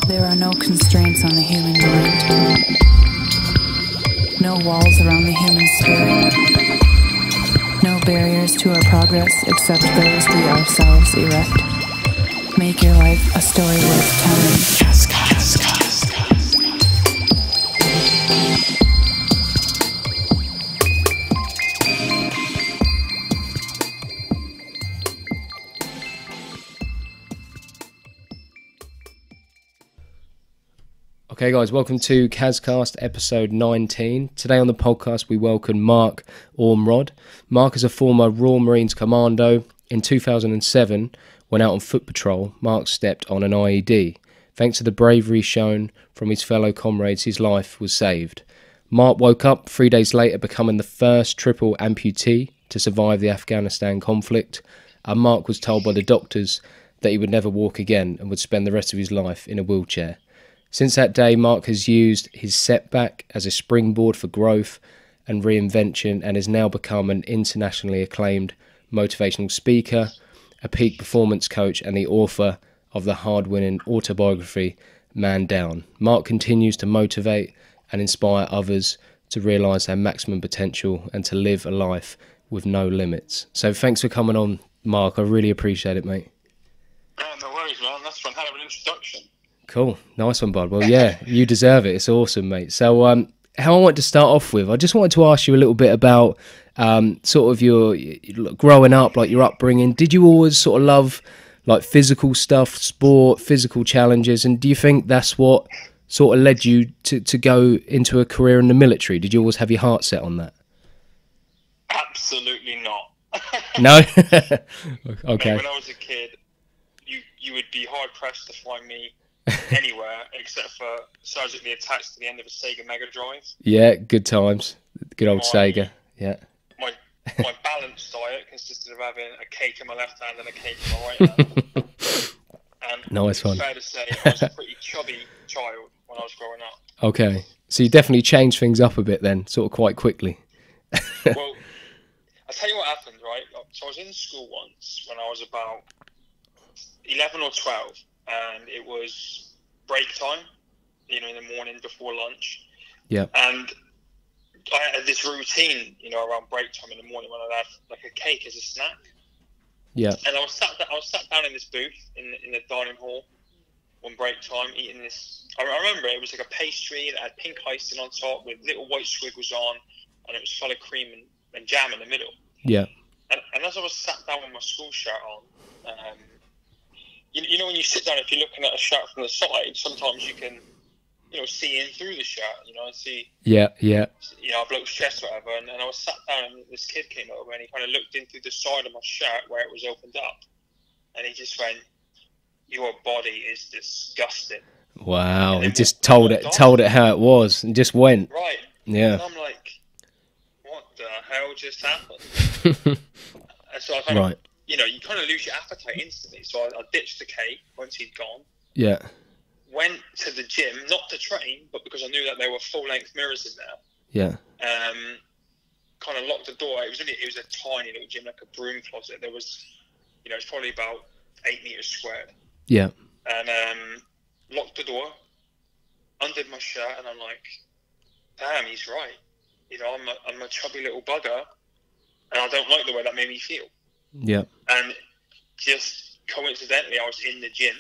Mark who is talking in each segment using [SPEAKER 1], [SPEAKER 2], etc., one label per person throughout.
[SPEAKER 1] There are no constraints on the human mind, no walls around the human spirit, no barriers to our progress except those we ourselves erect. Make your life a story worth telling.
[SPEAKER 2] Okay guys, welcome to Kazcast episode 19. Today on the podcast we welcome Mark Ormrod. Mark is a former Royal Marines commando. In 2007, when out on foot patrol, Mark stepped on an IED. Thanks to the bravery shown from his fellow comrades, his life was saved. Mark woke up 3 days later becoming the first triple amputee to survive the Afghanistan conflict, and Mark was told by the doctors that he would never walk again and would spend the rest of his life in a wheelchair. Since that day, Mark has used his setback as a springboard for growth and reinvention and has now become an internationally acclaimed motivational speaker, a peak performance coach and the author of the hard-winning autobiography, Man Down. Mark continues to motivate and inspire others to realise their maximum potential and to live a life with no limits. So thanks for coming on, Mark. I really appreciate it, mate.
[SPEAKER 3] Oh, no worries, man. That's one hell of an introduction.
[SPEAKER 2] Cool. Nice one, bud. Well, yeah, you deserve it. It's awesome, mate. So how I want to start off with, I just wanted to ask you a little bit about sort of your growing up, like your upbringing. Did you always sort of love like physical stuff, sport, physical challenges? And do you think that's what sort of led you to go into a career in the military? Did you always have your heart set on that?
[SPEAKER 3] Absolutely not.
[SPEAKER 2] No?
[SPEAKER 3] Mate,
[SPEAKER 2] Okay.
[SPEAKER 3] when I was a kid, you would be hard-pressed to find me anywhere except for surgically attached to the end of a Sega Mega Drive.
[SPEAKER 2] Yeah, good times. Good old Sega. Yeah.
[SPEAKER 3] My balanced diet consisted of having a cake in my left hand and a cake in my right hand. And
[SPEAKER 2] nice one.
[SPEAKER 3] It's fair to say I was a pretty chubby child when I was growing up.
[SPEAKER 2] Okay. So you definitely changed things up a bit then, sort of quite quickly.
[SPEAKER 3] Well, I'll tell you what happened, right? So I was in school once when I was about 11 or 12, and it was break time, in the morning before lunch. Yeah. And I had this routine, around break time in the morning when I'd have like a cake as a snack. Yeah. And I was sat down in this booth in the dining hall on break time eating this. I remember it was like a pastry that had pink icing on top with little white squiggles on, and it was full of cream and jam in the middle. Yeah. And as I was sat down with my school shirt on, when you sit down, if you're looking at a shirt from the side, sometimes you can, see in through the shirt, and see, a bloke's chest or whatever. And I was sat down, and this kid came over, and he kind of looked in through the side of my shirt where it was opened up, and he just went, "Your body is disgusting." Wow!
[SPEAKER 2] He just told it how it was, and just went.
[SPEAKER 3] Right.
[SPEAKER 2] Yeah.
[SPEAKER 3] And I'm like, what the hell just happened? And so I kind of, you kind of lose your appetite instantly. So I ditched the cake once he'd gone. Yeah. Went to the gym, not to train, but because I knew that there were full-length mirrors in there. Yeah. Kind of locked the door. It was a tiny little gym, like a broom closet. There was, it's probably about 8 meters squared. Yeah. And locked the door, undid my shirt, and I'm like, damn, he's right. I'm a chubby little bugger, and I don't like the way that made me feel. Yeah. And just coincidentally, I was in the gym,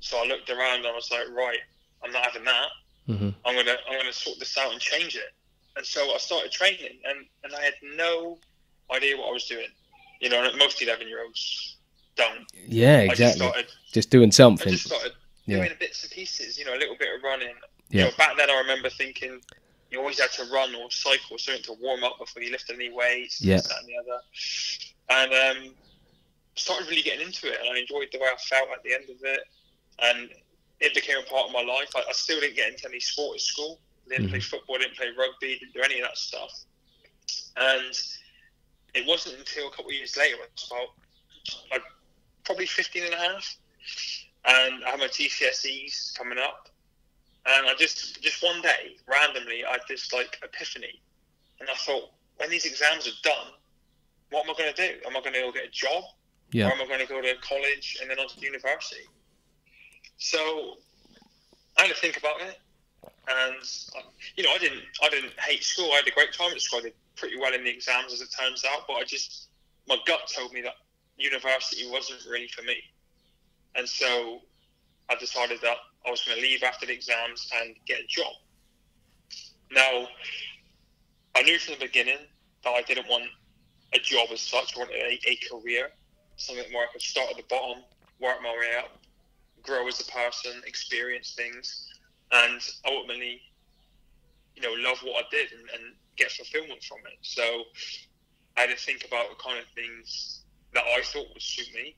[SPEAKER 3] so I looked around and I was like, right, I'm not having that. Mm-hmm. I'm gonna sort this out and change it. And so I started training, and I had no idea what I was doing. Most 11-year-olds don't. Yeah, exactly.
[SPEAKER 2] Just doing something.
[SPEAKER 3] I just started doing bits and pieces. A little bit of running. Yeah. Back then, I remember thinking you always had to run or cycle or something to warm up before you lifted any weights. Yeah. This, that, and the other. And started really getting into it, and I enjoyed the way I felt at the end of it, and it became a part of my life. I still didn't get into any sport at school. Didn't play football, didn't play rugby, didn't do any of that stuff. And it wasn't until a couple of years later, I was about probably 15 and a half, and I had my GCSEs coming up, and I just one day randomly I had this epiphany, and I thought, when these exams are done, what am I going to do? Am I going to go get a job? Yeah. Or am I going to go to college and then on to university? So I had to think about it, and I didn't hate school. I had a great time at school. I did pretty well in the exams, as it turns out. But my gut told me that university wasn't really for me, and so I decided that I was going to leave after the exams and get a job. Now, I knew from the beginning that I didn't want a job as such. I wanted a career, something where I could start at the bottom, work my way up, grow as a person, experience things, and ultimately, love what I did and get fulfillment from it. So I had to think about the kind of things that I thought would suit me,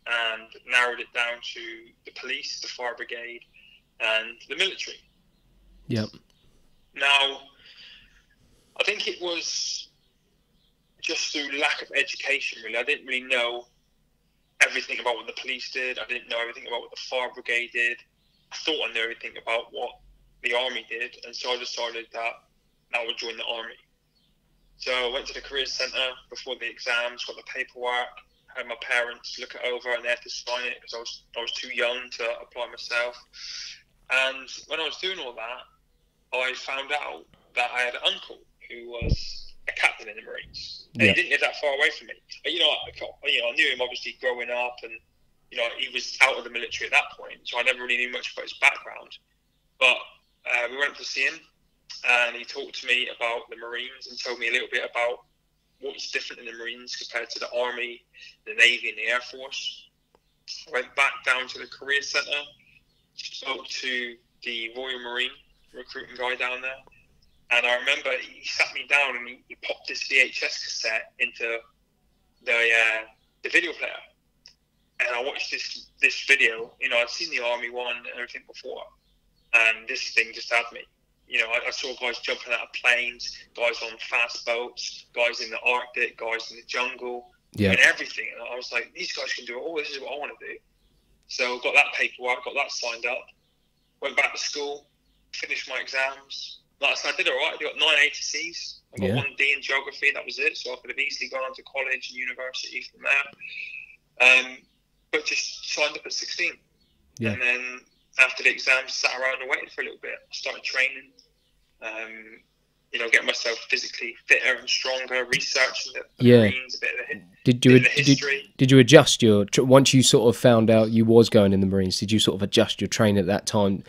[SPEAKER 3] and narrowed it down to the police, the fire brigade, and the military.
[SPEAKER 2] Yep.
[SPEAKER 3] Now, I think it was just through lack of education, really. I didn't really know everything about what the police did. I didn't know everything about what the fire brigade did. I thought I knew everything about what the army did, and so I decided that I would join the army. So I went to the career centre before the exams, got the paperwork, had my parents look it over, and they had to sign it because I was too young to apply myself. And when I was doing all that, I found out that I had an uncle who was a captain in the Marines. And he didn't live that far away from me. But, I knew him obviously growing up, and he was out of the military at that point, so I never really knew much about his background. But we went to see him, and he talked to me about the Marines and told me a little bit about what's different in the Marines compared to the Army, the Navy, and the Air Force. I went back down to the career centre, spoke to the Royal Marine recruiting guy down there, and I remember he sat me down and he popped this VHS cassette into the video player, and I watched this video. I'd seen the Army one and everything before, and this thing just had me. I saw guys jumping out of planes, guys on fast boats, guys in the Arctic, guys in the jungle, and everything. And I was like, these guys can do it all. This is what I want to do. So got that paperwork, got that signed up, went back to school, finished my exams. Like I said, I did all right. I got 9 A to C's. I got 1 D in geography. That was it. So I could have easily gone on to college and university from there. But just signed up at 16. Yeah. And then after the exams, sat around and waited for a little bit. I started training, getting myself physically fitter and stronger, researching the Marines, a bit of the history. Did you adjust
[SPEAKER 2] once you sort of found out you was going in the Marines, did you sort of adjust your training at that time,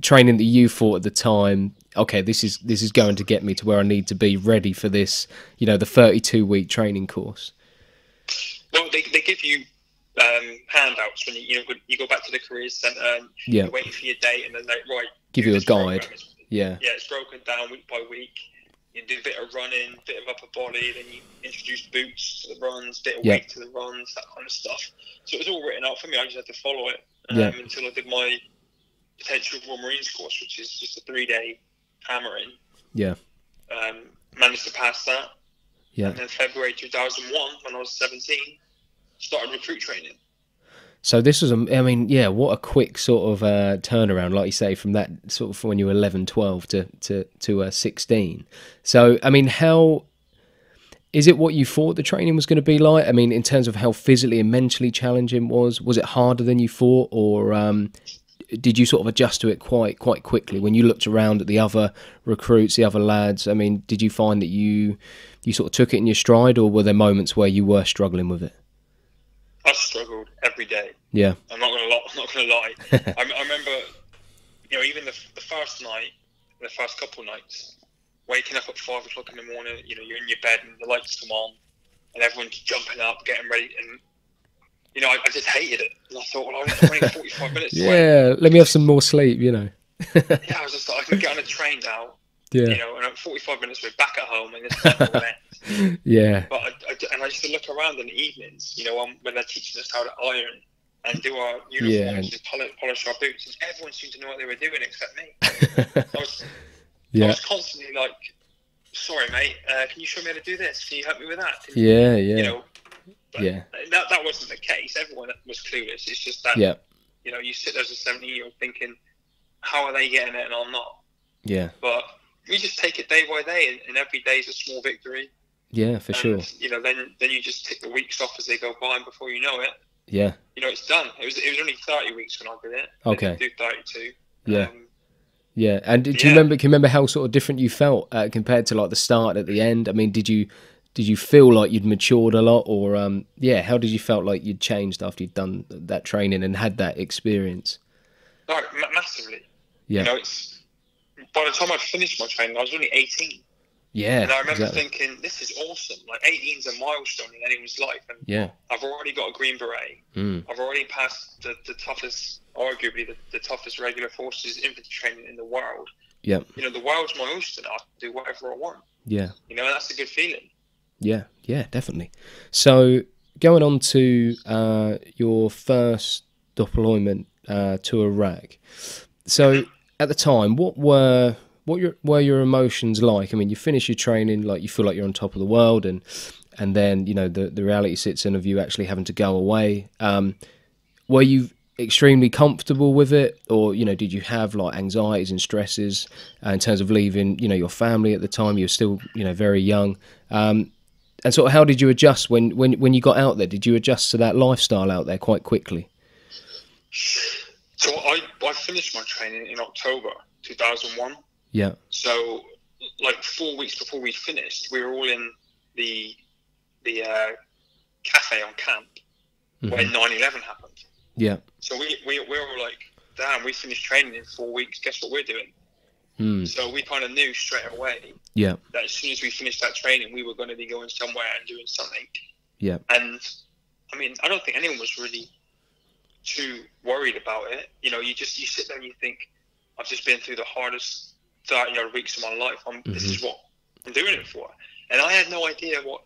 [SPEAKER 2] training that you thought at the time, okay, this is going to get me to where I need to be ready for this, the 32-week training course?
[SPEAKER 3] Well, they give you handouts when you go back to the career centre and you're waiting for your date, and then they
[SPEAKER 2] give you a guide.
[SPEAKER 3] It's broken down week by week. You do a bit of running, a bit of upper body, then you introduce boots to the runs, bit of weight to the runs, that kind of stuff. So it was all written out for me. I just had to follow it until I did my potential Royal Marines course, which is just a 3-day hammering. Yeah. Managed to pass that. Yeah. And then February 2001, when I was 17, started recruit training.
[SPEAKER 2] So this was, what a quick sort of turnaround, like you say, from that sort of when you were 11, 12 to 16. So, how is it what you thought the training was going to be like? In terms of how physically and mentally challenging was it harder than you thought, or did you sort of adjust to it quite quickly when you looked around at the other recruits, the other lads? Did you find that you sort of took it in your stride, or were there moments where you were struggling with it?
[SPEAKER 3] I struggled every day.
[SPEAKER 2] Yeah.
[SPEAKER 3] I'm not gonna lie. I remember, even the first night, the first couple nights, waking up at 5 o'clock in the morning. You're in your bed and the lights come on, and everyone's jumping up, getting ready, and I just hated it. And I thought, well, I'm only 45 minutes away.
[SPEAKER 2] Let me have some more sleep.
[SPEAKER 3] I was just like, I can get on a train now. Yeah. And at 45 minutes, we're back at home, and this time will end.
[SPEAKER 2] Yeah.
[SPEAKER 3] But I used to look around in the evenings, when they're teaching us how to iron and do our uniforms and polish our boots, and everyone seemed to know what they were doing except me. I was constantly like, sorry, mate, can you show me how to do this? Can you help me with that? That wasn't the case. Everyone was clueless. It's just that, you sit there as a 17-year-old thinking, how are they getting it and I'm not?
[SPEAKER 2] Yeah.
[SPEAKER 3] But we just take it day by day, and every day is a small victory.
[SPEAKER 2] Yeah, for sure.
[SPEAKER 3] Then you just tick the weeks off as they go by, and before you know it,
[SPEAKER 2] it's
[SPEAKER 3] done. It was only 30 weeks when I did it.
[SPEAKER 2] Okay.
[SPEAKER 3] I didn't do 32.
[SPEAKER 2] Yeah. Yeah. And do you remember? Can you remember how sort of different you felt compared to like the start at the end? I mean, did you feel like you'd matured a lot, or how did you felt like you'd changed after you'd done that training and had that experience?
[SPEAKER 3] No, massively.
[SPEAKER 2] Yeah.
[SPEAKER 3] You know, it's by the time I finished my training, I was only 18.
[SPEAKER 2] Yeah.
[SPEAKER 3] And I remember thinking, this is awesome. Like 18 is a milestone in anyone's life. And I've already got a Green Beret. I've already passed the toughest, arguably the toughest regular forces infantry training in the world.
[SPEAKER 2] Yeah.
[SPEAKER 3] You know, the world's my oyster now. I can do whatever I want.
[SPEAKER 2] Yeah.
[SPEAKER 3] You know, that's a good feeling.
[SPEAKER 2] Yeah, definitely. So going on to your first deployment to Iraq. So at the time, what were your emotions like? I mean, you finish your training, like you feel like you're on top of the world, and then you know the reality sits in of you actually having to go away. Were you extremely comfortable with it, or you know, did you have like anxieties and stresses in terms of leaving, you know, your family at the time? You were still, you know, very young. And sort of how did you adjust when you got out there? Did you adjust to that lifestyle out there quite quickly?
[SPEAKER 3] So I finished my training in October 2001.
[SPEAKER 2] Yeah.
[SPEAKER 3] So like 4 weeks before we finished, we were all in the cafe on camp when 9/11 happened.
[SPEAKER 2] Yeah.
[SPEAKER 3] So we were like, damn, we finished training in 4 weeks. Guess what we're doing? So we kind of knew straight away that as soon as we finished that training, we were going to be going somewhere and doing something.
[SPEAKER 2] Yeah.
[SPEAKER 3] And I mean, I don't think anyone was really too worried about it. You know, you sit there and you think, I've just been through the hardest 30-odd weeks of my life. This is what I'm doing it for. And I had no idea what,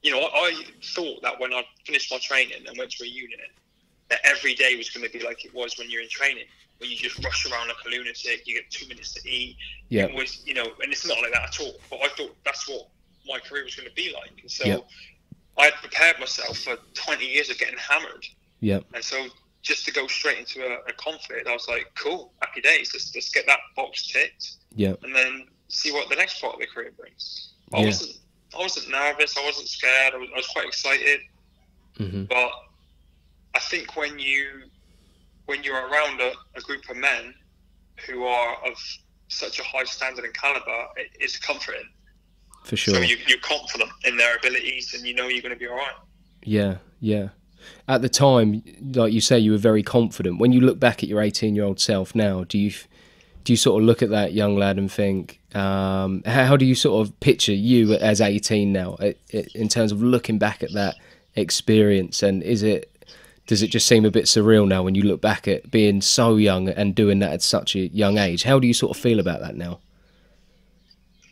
[SPEAKER 3] you know, I thought that when I finished my training and went to a unit, that every day was going to be like it was when you're in training, where you just rush around like a lunatic, you get 2 minutes to eat.
[SPEAKER 2] Yeah.
[SPEAKER 3] It was, you know, and it's not like that at all. But I thought that's what my career was going to be like. And so I had prepared myself for 20 years of getting hammered.
[SPEAKER 2] Yeah.
[SPEAKER 3] And so just to go straight into a conflict, I was like, cool, happy days. Let's get that box ticked.
[SPEAKER 2] Yeah.
[SPEAKER 3] And then see what the next part of the career brings. I wasn't nervous. I wasn't scared. I was quite excited. But I think when you're around a group of men who are of such a high standard and caliber, it's comforting.
[SPEAKER 2] For sure.
[SPEAKER 3] So you're confident in their abilities, and you know you're going to be all right. Yeah,
[SPEAKER 2] yeah. At the time, like you say, you were very confident. When you look back at your 18-year-old self now, do you sort of look at that young lad and think, how do you sort of picture you as 18 now, in terms of looking back at that experience? And does it just seem a bit surreal now when you look back at being so young and doing that at such a young age? How do you sort of feel about that now?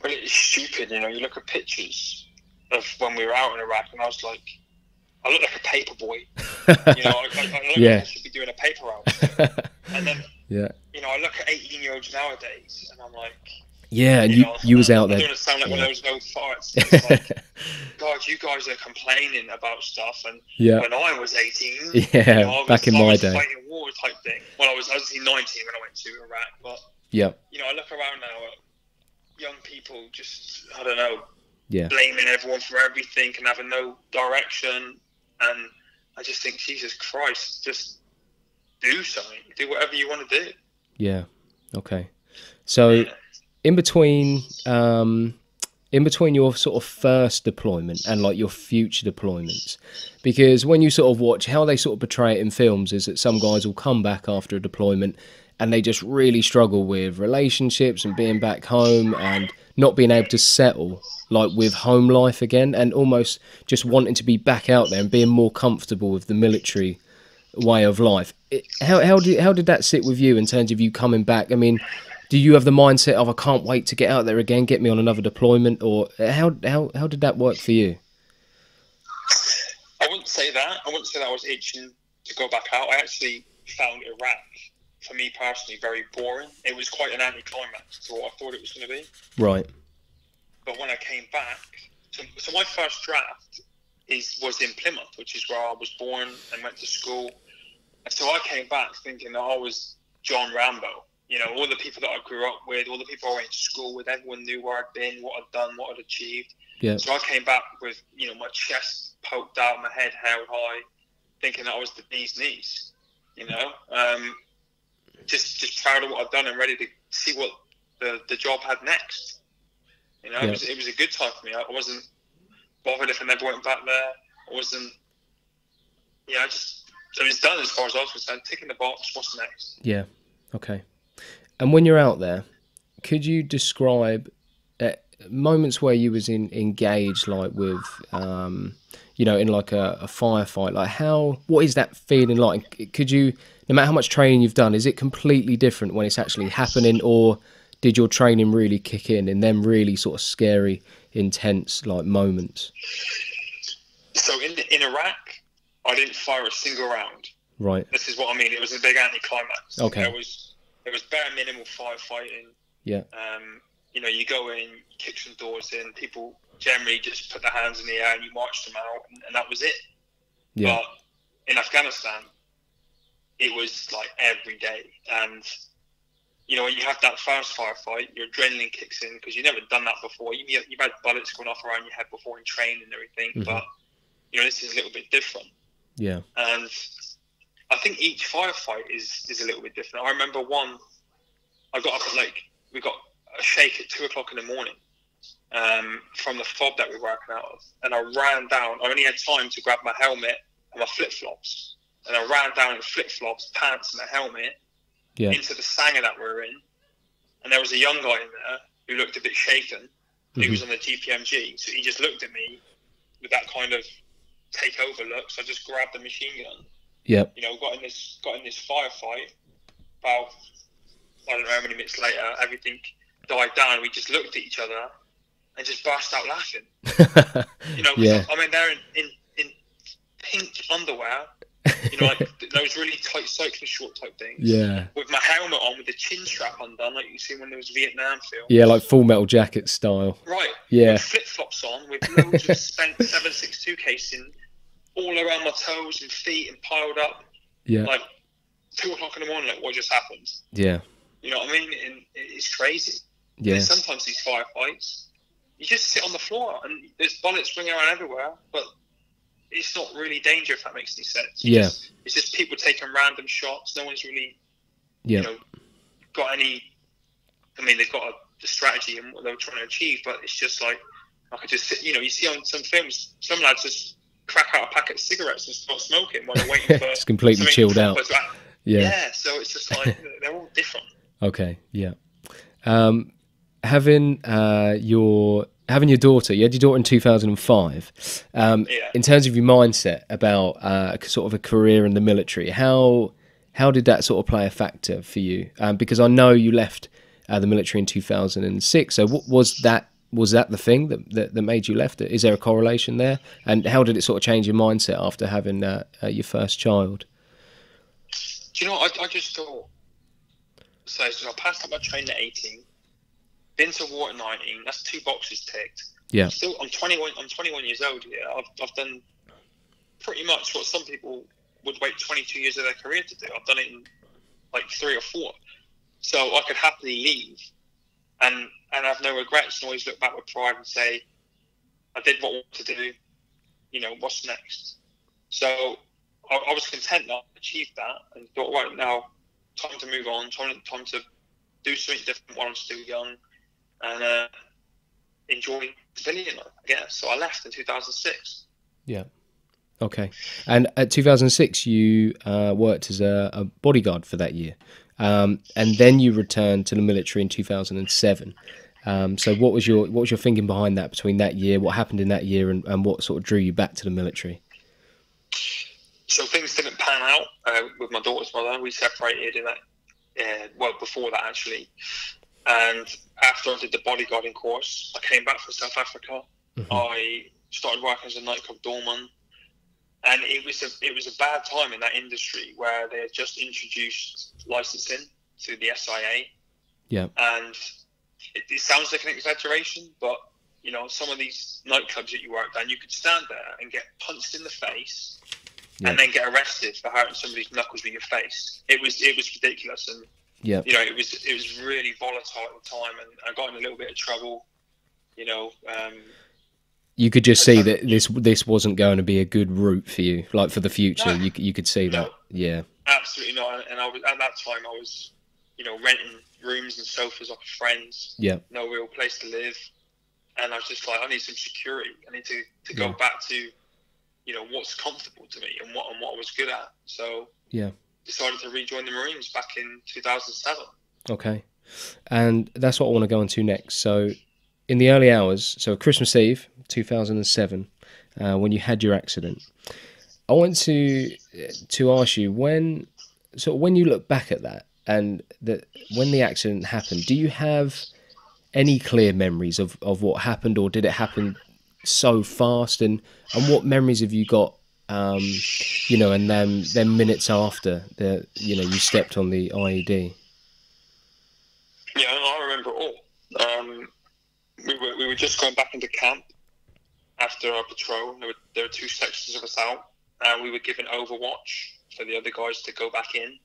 [SPEAKER 3] Well, it's stupid, you know. You look at pictures of when we were out in Iraq, and I was like, I look like a paper boy. You know, I look like I should be doing a paper route. And then, you know, I look at 18-year-olds nowadays, and I'm like,
[SPEAKER 2] yeah, and you was out there.
[SPEAKER 3] I don't want to sound like one of those old farts. It's like, God, you guys are complaining about stuff, and when I was 18, you know, back in my day, fighting war type thing. Well, I was 19 when I went to Iraq, but you know, I look around now at young people, just I don't know, blaming everyone for everything and having no direction, and I just think, Jesus Christ, just do something, do whatever you want to do. Yeah.
[SPEAKER 2] Okay. So. In between your sort of first deployment and like your future deployments, because when you sort of watch how they sort of portray it in films, is that some guys will come back after a deployment and they just really struggle with relationships and being back home and not being able to settle like with home life again, and almost just wanting to be back out there and being more comfortable with the military way of life. How did that sit with you in terms of you coming back? I mean, do you have the mindset of, I can't wait to get out there again, get me on another deployment, or how did that work for you?
[SPEAKER 3] I wouldn't say that. I wouldn't say that I was itching to go back out. I actually found Iraq, for me personally, very boring. It was quite an anticlimax to what I thought it was going to be.
[SPEAKER 2] Right.
[SPEAKER 3] But when I came back, so my first draft was in Plymouth, which is where I was born and went to school. And so I came back thinking that I was John Rambo. You know, all the people that I grew up with, all the people I went to school with, everyone knew where I'd been, what I'd done, what I'd achieved. Yeah. So I came back with, you know, my chest poked out, my head held high, thinking that I was the bee's knees, you know. Just proud of what I've done and ready to see what the job had next. You know, it was a good time for me. I wasn't bothered if I never went back there. I wasn't. Yeah, it was done as far as I was concerned. Ticking the box. What's next?
[SPEAKER 2] Yeah. Okay. And when you're out there, could you describe moments where you was engaged, like with, you know, in like a firefight? Like what is that feeling like? Could you, no matter how much training you've done, is it completely different when it's actually happening, or did your training really kick in them really sort of scary, intense like moments?
[SPEAKER 3] So in Iraq, I didn't fire a single round.
[SPEAKER 2] Right.
[SPEAKER 3] This is what I mean. It was a big anticlimax.
[SPEAKER 2] Okay.
[SPEAKER 3] There was bare minimal firefighting.
[SPEAKER 2] Yeah.
[SPEAKER 3] You know, you go in, kick some doors in. People generally just put their hands in the air and you march them out, and that was it.
[SPEAKER 2] Yeah.
[SPEAKER 3] But in Afghanistan, it was like every day. And you know, when you have that first firefight, your adrenaline kicks in because you've never done that before. You've had bullets going off around your head before in training and everything, but you know, this is a little bit different.
[SPEAKER 2] Yeah.
[SPEAKER 3] And I think each firefight is a little bit different. I remember one, I got up we got a shake at 2 o'clock in the morning from the fob that we were working out of. And I ran down. I only had time to grab my helmet and my flip-flops. And I ran down in flip-flops, pants and a helmet into the Sanger that we were in. And there was a young guy in there who looked a bit shaken. He was on the GPMG. So he just looked at me with that kind of takeover look. So I just grabbed the machine gun.
[SPEAKER 2] Yep.
[SPEAKER 3] You know, got in this firefight. About, I don't know how many minutes later, everything died down. We just looked at each other and just burst out laughing. You know, I mean, they're in pink underwear. You know, like those really tight cycling short type things.
[SPEAKER 2] Yeah. With
[SPEAKER 3] my helmet on, with the chin strap undone, like you see when there was Vietnam film.
[SPEAKER 2] Yeah, like Full Metal Jacket style.
[SPEAKER 3] Right.
[SPEAKER 2] Yeah.
[SPEAKER 3] With flip flops on, with loads of spent 7.62 casing all around my toes and feet and piled up.
[SPEAKER 2] Yeah.
[SPEAKER 3] Like 2 o'clock in the morning, like what just happened?
[SPEAKER 2] Yeah.
[SPEAKER 3] You know what I mean? And it's crazy.
[SPEAKER 2] Yeah.
[SPEAKER 3] And sometimes these firefights, you just sit on the floor and there's bullets ringing around everywhere, but it's not really danger, if that makes any sense. It's just people taking random shots. No one's really, you know, got any. I mean, they've got a strategy and what they were trying to achieve, but it's just like I could just sit. You know, you see on some films, some lads just crack out a packet of cigarettes and start smoking while they're waiting for.
[SPEAKER 2] It's completely chilled out.
[SPEAKER 3] Yeah. So it's just like they're all different.
[SPEAKER 2] Okay. Yeah. Having your daughter, you had your daughter in 2005. In terms of your mindset about sort of a career in the military, how did that sort of play a factor for you? Because I know you left the military in 2006. So what was that the thing that made you left it? Is there a correlation there? And how did it sort of change your mindset after having your first child?
[SPEAKER 3] Do you know, I just thought, so I passed up my training at 18. Been to war at 19. That's 2 boxes ticked.
[SPEAKER 2] Yeah.
[SPEAKER 3] I'm 21. I'm 21 years old here. I've done pretty much what some people would wait 22 years of their career to do. I've done it in like 3 or 4. So I could happily leave and have no regrets and always look back with pride and say, I did what I wanted to do. You know, what's next? So I was content that I achieved that and thought, right now, time to move on. Time to do something different while I'm still young. And enjoy civilian life, I guess. So I left in 2006.
[SPEAKER 2] Yeah. Okay. And at 2006, you worked as a bodyguard for that year. And then you returned to the military in 2007. So what was your thinking behind that, between that year, what happened in that year, and what sort of drew you back to the military?
[SPEAKER 3] So things didn't pan out with my daughter's mother. We separated in that, before that actually. And after I did the bodyguarding course, I came back from South Africa. I started working as a nightclub doorman, and it was a bad time in that industry where they had just introduced licensing to the SIA. Yeah. And it sounds like an exaggeration, but you know, some of these nightclubs that you worked at, you could stand there and get punched in the face, and then get arrested for hurting somebody's knuckles with your face. It was ridiculous, and you know, it was really volatile at the time, and I got in a little bit of trouble. You know,
[SPEAKER 2] you could just see that this wasn't going to be a good route for you, like for the future. No, you could see that. Yeah,
[SPEAKER 3] absolutely not. And I was at that time, renting rooms and sofas off friends.
[SPEAKER 2] Yeah.
[SPEAKER 3] No real place to live. And I was just like, I need some security. I need to go back to, what's comfortable to me and what I was good at. So decided to rejoin the Marines back in 2007. Okay.
[SPEAKER 2] And that's what I want to go on to next. So in the early hours, so Christmas Eve, 2007, when you had your accident, I want to ask you, when you look back at that and when the accident happened, do you have any clear memories of what happened, or did it happen so fast? And what memories have you got, and then minutes after you stepped on the IED?
[SPEAKER 3] Yeah, I remember it all. We were just going back into camp after our patrol. There were 2 sections of us out, and we were given overwatch for the other guys to go back in.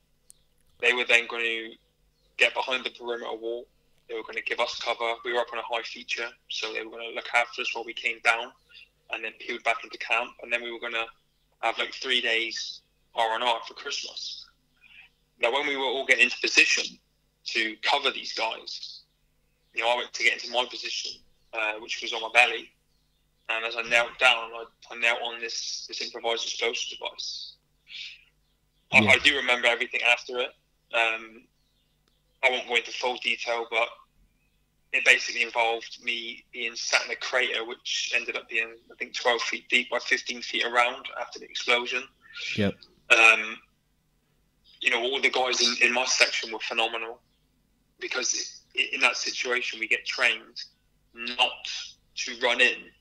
[SPEAKER 3] They were then going to get behind the perimeter wall. They were going to give us cover. We were up on a high feature, so they were going to look after us while we came down, and then peeled back into camp. And then we were going to have 3 days R&R for Christmas. Now, when we were all getting into position to cover these guys, I went to get into my position, which was on my belly. And as I knelt down, I knelt on this improvised explosive device. Yeah. I do remember everything after it. I won't go into full detail, but it basically involved me being sat in a crater, which ended up being, I think, 12 feet deep by 15 feet around after the explosion.
[SPEAKER 2] Yep.
[SPEAKER 3] All the guys in my section were phenomenal, because in that situation we get trained not to run in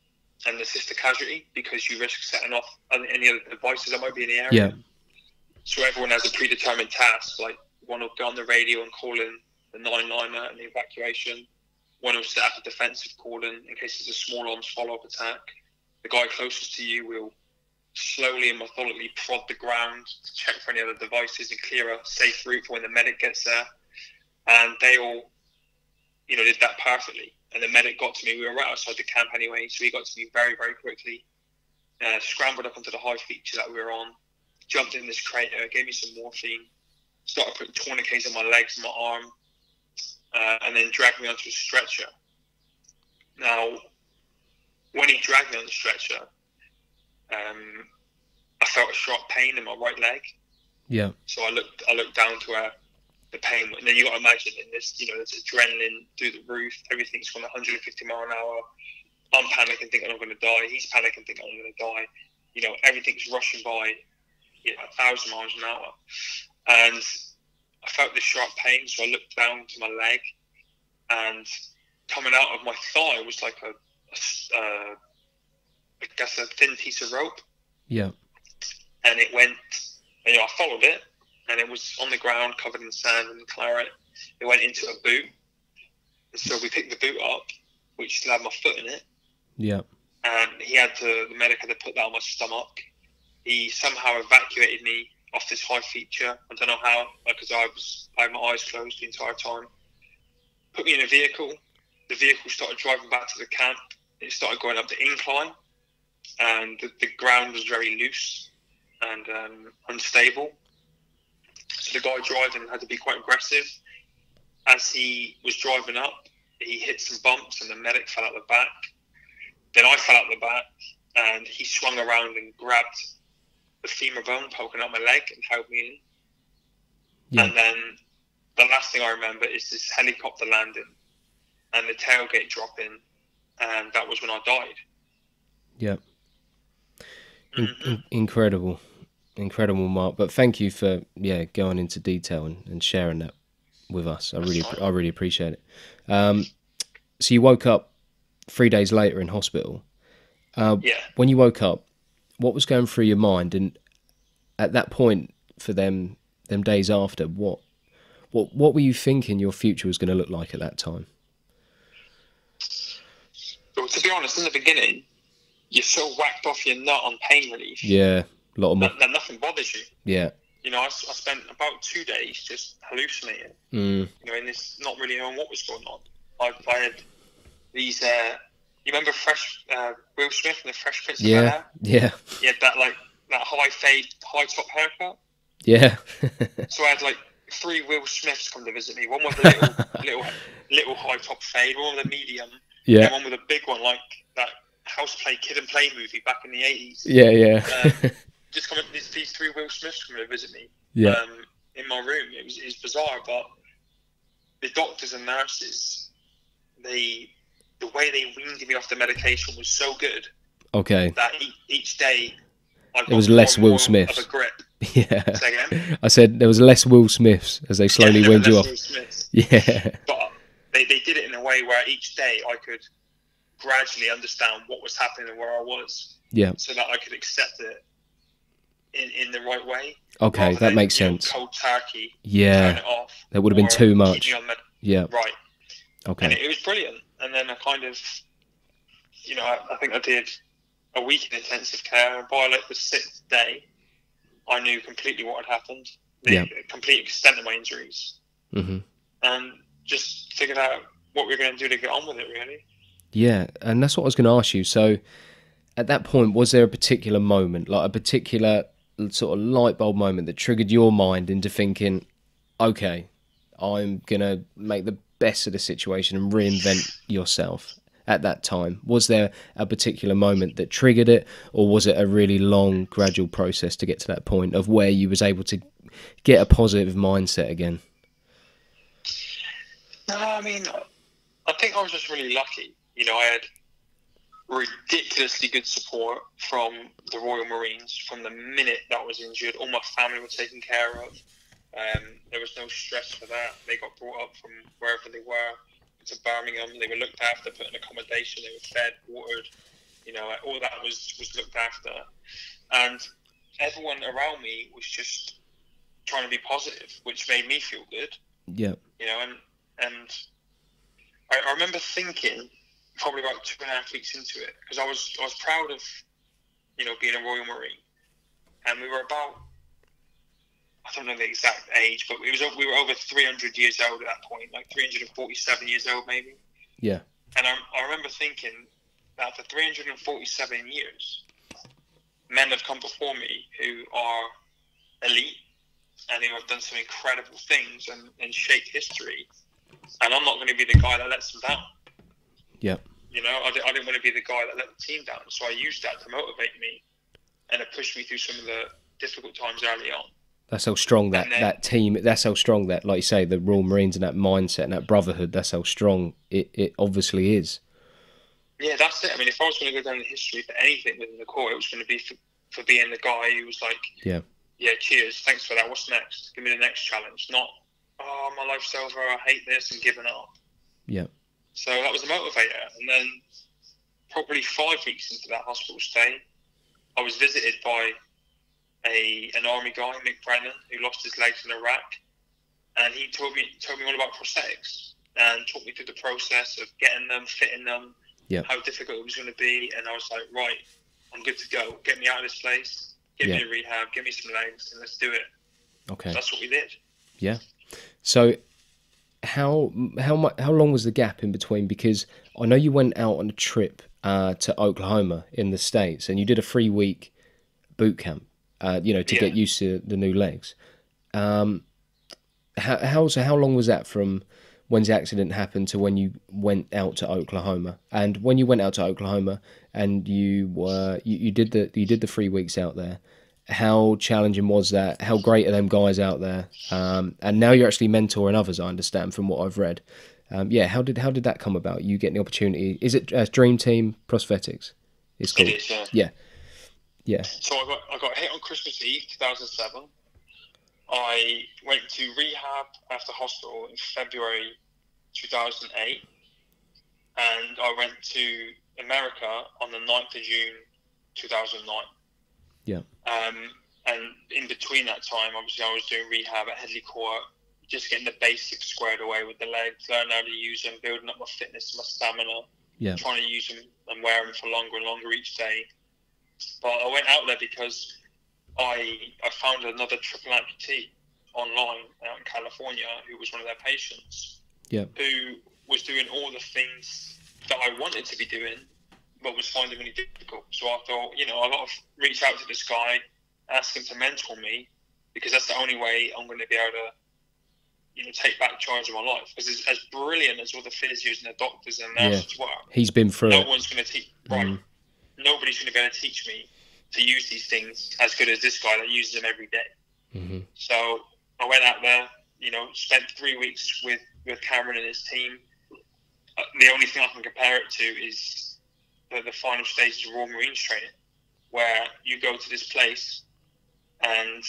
[SPEAKER 3] and assist a casualty, because you risk setting off any other devices that might be in the area.
[SPEAKER 2] Yeah.
[SPEAKER 3] So everyone has a predetermined task, like one will go on the radio and call in the 9-liner and the evacuation. One will set up a defensive call in case there's a small arms follow-up attack. The guy closest to you will slowly and methodically prod the ground to check for any other devices and clear a safe route for when the medic gets there. And they all, did that perfectly. And the medic got to me. We were right outside the camp anyway, so he got to me very, very quickly. Scrambled up onto the high feature that we were on, jumped in this crater, gave me some morphine, started putting tourniquets on my legs and my arm, and then dragged me onto a stretcher. Now, when he dragged me on the stretcher, I felt a sharp pain in my right leg.
[SPEAKER 2] Yeah.
[SPEAKER 3] So I looked down to where the pain, and then you got to imagine in this, there's adrenaline through the roof. Everything's going 150 mile an hour. I'm panicking, thinking I'm going to die. He's panicking, thinking I'm going to die. Everything's rushing by, 1,000 miles an hour. And I felt this sharp pain, so I looked down to my leg, and coming out of my thigh was like a thin piece of rope.
[SPEAKER 2] Yeah.
[SPEAKER 3] And it went, I followed it, and it was on the ground covered in sand and claret. It went into a boot. And so we picked the boot up, which still had my foot in it.
[SPEAKER 2] Yeah.
[SPEAKER 3] And the medic had to put that on my stomach. He somehow evacuated me off this high feature. I don't know how, because I had my eyes closed the entire time. Put me in a vehicle. The vehicle started driving back to the camp. It started going up the incline, and the ground was very loose and unstable. So the guy driving had to be quite aggressive. As he was driving up, he hit some bumps, and the medic fell out the back. Then I fell out the back, and he swung around and grabbed the femur bone poking out my leg and held me in. Yeah. And then the last thing I remember is this helicopter landing and the tailgate dropping, and that was when I died.
[SPEAKER 2] Yeah. Incredible, Mark. But thank you for going into detail and sharing that with us. I really appreciate it. So you woke up 3 days later in hospital. When you woke up, what was going through your mind? And at that point, for them days after, what were you thinking your future was going to look like at that time?
[SPEAKER 3] Well, to be honest, in the beginning, you're so whacked off your nut on pain relief.
[SPEAKER 2] Yeah, a lot of
[SPEAKER 3] that nothing bothers you.
[SPEAKER 2] Yeah.
[SPEAKER 3] I spent about 2 days just hallucinating. And this not really knowing what was going on. I had these. You remember Will Smith and the Fresh Prince of Bel-Air?
[SPEAKER 2] Yeah.
[SPEAKER 3] He had that high fade, high top haircut.
[SPEAKER 2] Yeah.
[SPEAKER 3] So I had three Will Smiths come to visit me. One with a little high top fade, one with a medium, and one with a big one, like that house play, kid and play movie back in the 80s. Just coming, these three Will Smiths coming to visit me. In my room. It was bizarre, but the doctors and nurses, the way they weaned me off the medication was so good.
[SPEAKER 2] Okay.
[SPEAKER 3] That each day,
[SPEAKER 2] it was less Will Smiths.
[SPEAKER 3] Of a grip.
[SPEAKER 2] Yeah.
[SPEAKER 3] Say again?
[SPEAKER 2] I said there was less Will Smiths as they slowly weaned you off. Yeah.
[SPEAKER 3] But they did it in a way where each day I could gradually understand what was happening and where I was.
[SPEAKER 2] Yeah.
[SPEAKER 3] So that I could accept it in the right way.
[SPEAKER 2] Okay, that makes sense.
[SPEAKER 3] Cold turkey.
[SPEAKER 2] Yeah.
[SPEAKER 3] Turn it off.
[SPEAKER 2] That would have been too much. Yeah.
[SPEAKER 3] Right.
[SPEAKER 2] Okay.
[SPEAKER 3] And it was brilliant. And then I kind of, I think I did a week in intensive care, and by like the 6th day, I knew completely what had happened, the complete extent of my injuries, and just figured out what we were going to do to get on with it, really. Yeah,
[SPEAKER 2] and that's what I was going to ask you. So, at that point, was there a particular moment, like a particular sort of light bulb moment that triggered your mind into thinking, okay, I'm going to make the best of the situation and reinvent yourself? At that time, was there a particular moment that triggered it, or was it a really long, gradual process to get to that point of where you was able to get a positive mindset again?
[SPEAKER 3] No, I mean, I think I was just really lucky. I had ridiculously good support from the Royal Marines from the minute that I was injured. All my family were taken care of. There was no stress for that. They got brought up from wherever they were to Birmingham. They were looked after, put in accommodation. They were fed, watered. All that was looked after. And everyone around me was just trying to be positive, which made me feel good.
[SPEAKER 2] Yeah.
[SPEAKER 3] And I remember thinking, probably about 2.5 weeks into it, because I was proud of, being a Royal Marine. And we were about, I don't know the exact age, but we were over 300 years old at that point, like 347 years old maybe.
[SPEAKER 2] Yeah.
[SPEAKER 3] And I remember thinking that for 347 years, men have come before me who are elite and who have done some incredible things and shaped history. And I'm not going to be the guy that lets them down.
[SPEAKER 2] Yeah.
[SPEAKER 3] I didn't want to be the guy that let the team down. So I used that to motivate me, and it pushed me through some of the difficult times early on.
[SPEAKER 2] That's how strong that team, that's how strong that, like you say, the Royal Marines and that mindset and that brotherhood, that's how strong it obviously is.
[SPEAKER 3] Yeah, that's it. I mean, if I was going to go down in history for anything within the Corps, it was going to be for being the guy who was like, yeah, cheers, thanks for that, what's next? Give me the next challenge. Not, oh, my life's over, I hate this, and giving up.
[SPEAKER 2] Yeah.
[SPEAKER 3] So that was a motivator. And then probably 5 weeks into that hospital stay, I was visited by an army guy, Mick Brennan, who lost his legs in Iraq, and he told me all about prosthetics and talked me through the process of getting them, fitting them, how difficult it was going to be. And I was like, right, I'm good to go. Get me out of this place, get me to rehab, give me some legs, and let's do it. Okay, so that's what we did.
[SPEAKER 2] Yeah. So how long was the gap in between? Because I know you went out on a trip to Oklahoma in the States, and you did a 3-week boot camp. To get used to the new legs. How long was that from when the accident happened to when you went out to Oklahoma? And when you went out to Oklahoma and you did the 3 weeks out there, how challenging was that? How great are them guys out there? And now you're actually mentoring others, I understand from what I've read. How did that come about? You getting the opportunity? Is it Dream Team Prosthetics? It's called.
[SPEAKER 3] It is,
[SPEAKER 2] yeah. Yeah.
[SPEAKER 3] So I got hit on Christmas Eve 2007. I went to rehab after hospital in February 2008, and I went to America on the 9th of June 2009.
[SPEAKER 2] Yeah.
[SPEAKER 3] And in between that time, obviously, I was doing rehab at Headley Court, just getting the basics squared away with the legs, learning how to use them, building up my fitness, my stamina, trying to use them and wear them for longer and longer each day. But I went out there because I found another triple amputee online out in California who was one of their patients, who was doing all the things that I wanted to be doing, but was finding really difficult. So I thought, I got to reach out to this guy, ask him to mentor me, because that's the only way I'm going to be able to take back charge of my life, because as brilliant as all the physios and the doctors and nurses were,
[SPEAKER 2] he's been through
[SPEAKER 3] no
[SPEAKER 2] it.
[SPEAKER 3] one's going to teach. Right, nobody's going to be able to teach me to use these things as good as this guy that uses them every day. So I went out there, spent 3 weeks with Cameron and his team. The only thing I can compare it to is the final stages of Royal Marines training, where you go to this place and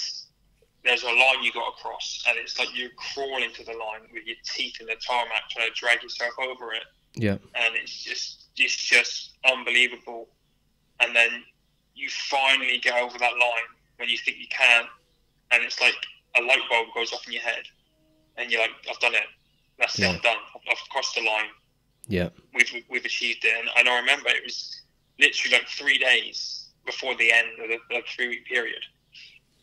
[SPEAKER 3] there's a line you got to cross, and it's like you're crawling to the line with your teeth in the tarmac trying to drag yourself over it.
[SPEAKER 2] Yeah.
[SPEAKER 3] And it's just unbelievable. And then you finally get over that line when you think you can, and it's like a light bulb goes off in your head, and you're like, I've done it. That's it, I'm done. I've crossed the line.
[SPEAKER 2] Yeah.
[SPEAKER 3] We've achieved it. And I remember it was literally like 3 days before the end of the 3-week period.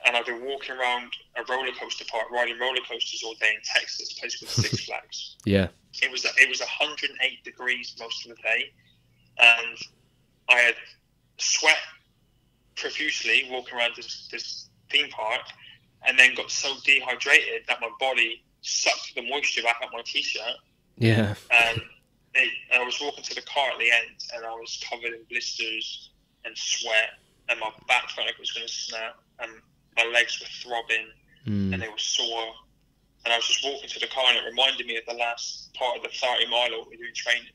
[SPEAKER 3] And I've been walking around a roller coaster park, riding roller coasters all day in Texas, a place called Six Flags.
[SPEAKER 2] Yeah.
[SPEAKER 3] It was 108 degrees most of the day, and I had sweat profusely walking around this theme park, and then got so dehydrated that my body sucked the moisture back up my t-shirt.
[SPEAKER 2] Yeah.
[SPEAKER 3] And I was walking to the car at the end, and I was covered in blisters and sweat, and my back felt like it was going to snap, and my legs were throbbing, and they were sore. And I was just walking to the car, and it reminded me of the last part of the 30-miler we were doing training.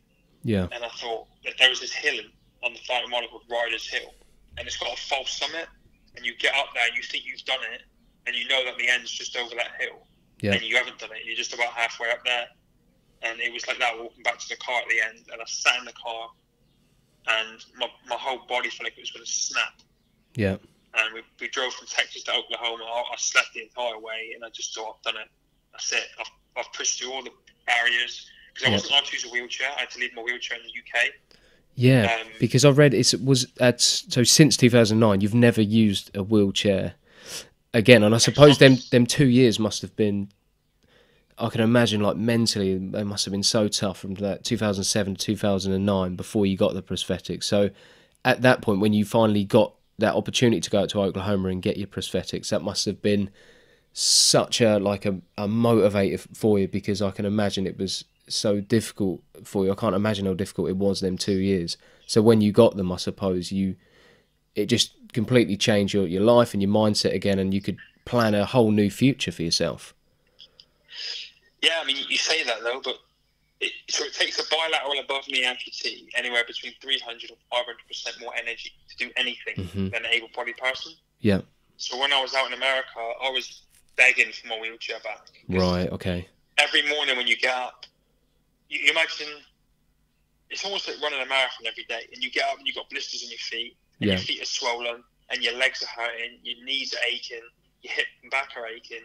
[SPEAKER 2] Yeah.
[SPEAKER 3] And I thought that there was this hill on the 30-miler called Riders Hill, and it's got a false summit, and you get up there and you think you've done it, and you know that the end's just over that hill, and you haven't done it. You're just about halfway up there. And it was like that, walking back to the car at the end, and I sat in the car, and my whole body felt like it was going to snap.
[SPEAKER 2] Yeah.
[SPEAKER 3] And we drove from Texas to Oklahoma. I slept the entire way, and I just thought, I've done it. That's it. I've pushed through all the barriers, because I wasn't allowed to use a wheelchair. I had to leave my wheelchair in the UK.
[SPEAKER 2] Yeah, because I read so since 2009, you've never used a wheelchair again, and I suppose them 2 years must have been, I can imagine, like mentally, they must have been so tough from that 2007 to 2009 before you got the prosthetics. So at that point, when you finally got that opportunity to go out to Oklahoma and get your prosthetics, that must have been such a motivator for you, because I can imagine it was so difficult for you. I can't imagine how difficult it was them 2 years. So when you got them, I suppose it just completely changed your life and your mindset again, and you could plan a whole new future for yourself.
[SPEAKER 3] Yeah, I mean, you say that though, but it takes a bilateral above-knee amputee anywhere between 300 and 500% more energy to do anything than an able-bodied person. Yeah. So when I was out in America, I was begging for my wheelchair back.
[SPEAKER 2] Right, okay.
[SPEAKER 3] Every morning when you get up, you imagine it's almost like running a marathon every day, and you get up and you've got blisters on your feet, and your feet are swollen, and your legs are hurting, your knees are aching, your hip and back are aching,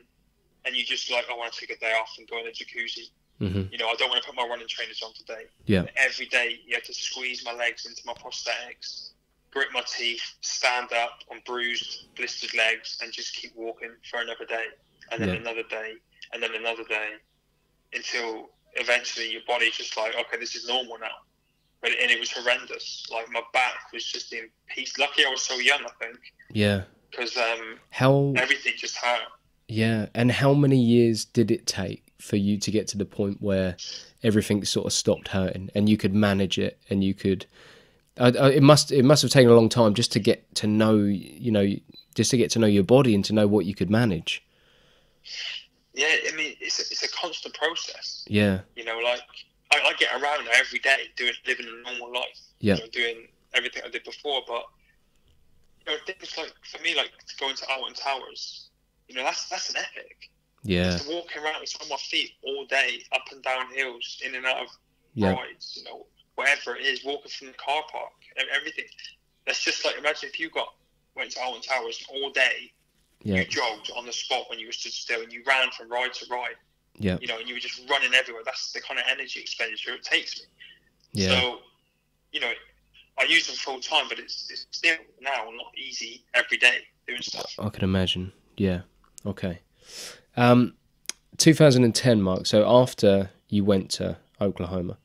[SPEAKER 3] and you're just like, I want to take a day off and go in a jacuzzi. I don't want to put my running trainers on today. Yeah. Every day you have to squeeze my legs into my prosthetics, grit my teeth, stand up on bruised, blistered legs, and just keep walking for another day, and then another day, and then another day, until eventually your body's just like, okay, this is normal now. And it was horrendous. Like, my back was just in pieces. Lucky I was so young, I think. Yeah. Because everything just hurt.
[SPEAKER 2] Yeah, and how many years did it take for you to get to the point where everything sort of stopped hurting and you could manage it, and you could? It must have taken a long time just to get to know, just to get to know your body and to know what you could manage.
[SPEAKER 3] Yeah, I mean, it's a constant process.
[SPEAKER 2] Yeah.
[SPEAKER 3] Like I get around every day living a normal life. Yeah. Doing everything I did before, but things like, for me, like going to Alton Towers. That's an epic. Yeah. Just walking around on my feet all day, up and down hills, in and out of rides, wherever it is, walking from the car park, everything. That's just like, imagine if you went to Alton Towers all day, you jogged on the spot when you were stood still, and you ran from ride to ride. Yeah. And you were just running everywhere. That's the kind of energy expenditure it takes me. Yeah. So, I use them full time, but it's still now not easy every day doing stuff.
[SPEAKER 2] I can imagine. Yeah. Okay. 2010, Mark. So after you went to Oklahoma,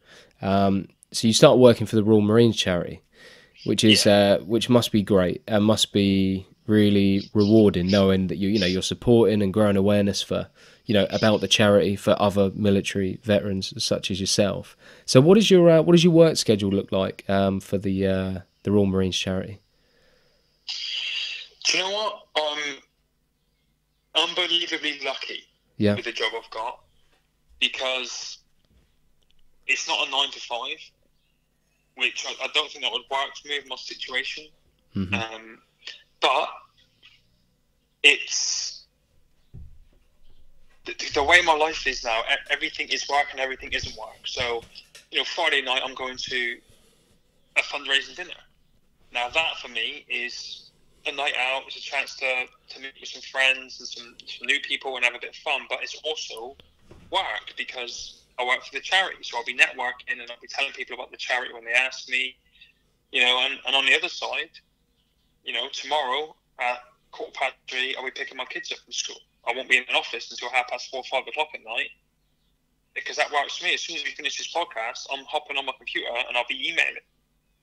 [SPEAKER 2] so you started working for the Royal Marines charity, which is which must be great and must be really rewarding, knowing that you're supporting and growing awareness for you know, about the charity for other military veterans such as yourself. So what does your work schedule look like for the Royal Marines charity?
[SPEAKER 3] Do you know what? I'm unbelievably lucky with the job I've got, because it's not a 9 to 5, which I don't think that would work for me with my situation. Mm-hmm. But it's the way my life is now. Everything is work and everything isn't work. So, you know, Friday night I'm going to a fundraising dinner. Now that for me is a night out. It's a chance to meet with some friends and some new people and have a bit of fun. But it's also work, because I work for the charity. So I'll be networking and I'll be telling people about the charity when they ask me, you know, and on the other side, you know, tomorrow at 3:15, I'll be picking my kids up from school. I won't be in an office until 4:30 or 5 o'clock at night, because that works for me. As soon as we finish this podcast, I'm hopping on my computer and I'll be emailing.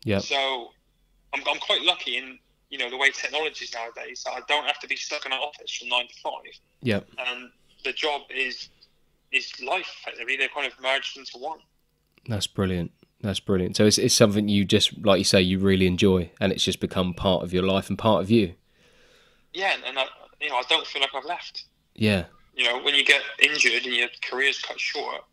[SPEAKER 3] Yeah. So I'm quite lucky in, you know, the way technology is nowadays, that I don't have to be stuck in an office from 9 to 5.
[SPEAKER 2] Yeah.
[SPEAKER 3] And the job is life, effectively. They're kind of merged into one.
[SPEAKER 2] That's brilliant. That's brilliant. So it's something you just, like you say, you really enjoy, and it's just become part of your life and part of you.
[SPEAKER 3] Yeah, and I don't feel like I've left.
[SPEAKER 2] Yeah.
[SPEAKER 3] You know, when you get injured and your career's cut short,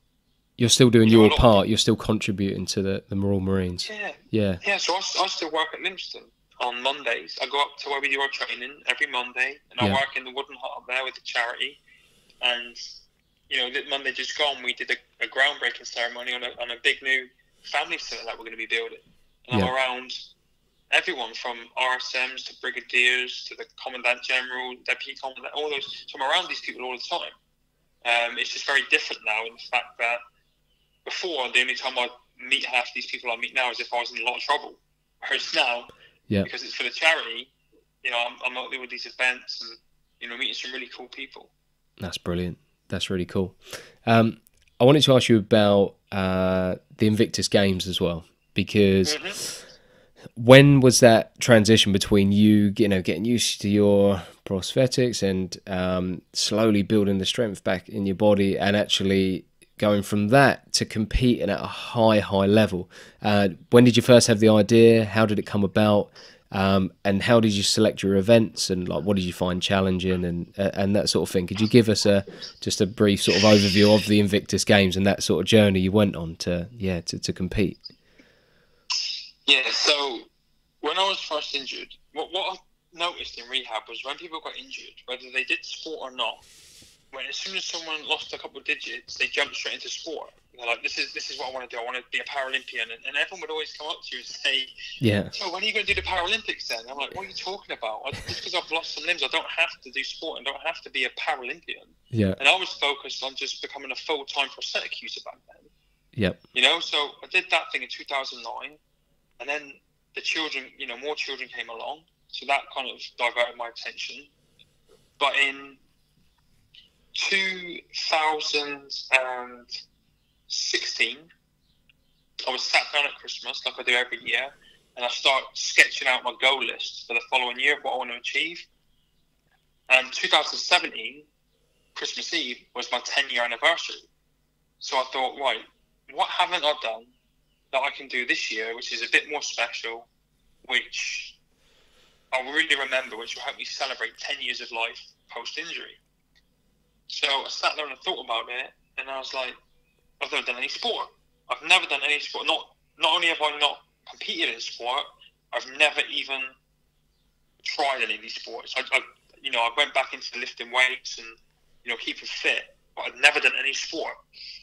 [SPEAKER 2] you're still doing your part. You're still contributing to the Royal Marines.
[SPEAKER 3] Yeah.
[SPEAKER 2] Yeah.
[SPEAKER 3] Yeah. So I still work at Livingston on Mondays. I go up to where we do our training every Monday, and I work in the wooden hut up there with the charity. And you know, that Monday just gone, we did a groundbreaking ceremony on a big new family centre that we're going to be building. And I'm around everyone from RSMs to brigadiers to the commandant general, deputy commandant, all those. So I'm around these people all the time. It's just very different now in the fact that before, the only time I meet half these people I meet now is if I was in a lot of trouble. Whereas now, because it's for the charity, you know, I'm out there with these events and, you know, meeting some really cool people.
[SPEAKER 2] That's brilliant. That's really cool. I wanted to ask you about the Invictus Games as well, because when was that transition between you know, getting used to your prosthetics and slowly building the strength back in your body, and actually going from that to competing at a high level? When did you first have the idea? How did it come about? And how did you select your events, and like what did you find challenging and that sort of thing? Could you give us just a brief sort of overview of the Invictus Games and that sort of journey you went on to compete?
[SPEAKER 3] Yeah, so when I was first injured, what I noticed in rehab was when people got injured, whether they did sport or not, when as soon as someone lost a couple of digits, they jumped straight into sport. They're like, this is what I want to do. I want to be a Paralympian. And everyone would always come up to you and say, so when are you going to do the Paralympics then? I'm like, what are you talking about? Just because I've lost some limbs, I don't have to do sport and don't have to be a Paralympian. Yeah. And I was focused on just becoming a full-time prosthetic user back then. Yep. You know, so I did that thing in 2009. And then the children, you know, more children came along. So that kind of diverted my attention. But in 2016, I was sat down at Christmas, like I do every year, and I start sketching out my goal list for the following year of what I want to achieve. And 2017, Christmas Eve, was my 10-year anniversary. So I thought, right, what haven't I done that I can do this year, which is a bit more special, which I'll really remember, which will help me celebrate 10 years of life post-injury. So I sat there and I thought about it, and I was like, I've never done any sport. I've never done any sport. Not only have I not competed in sport, I've never even tried any of these sports. I went back into lifting weights and, you know, keeping fit, but I'd never done any sport.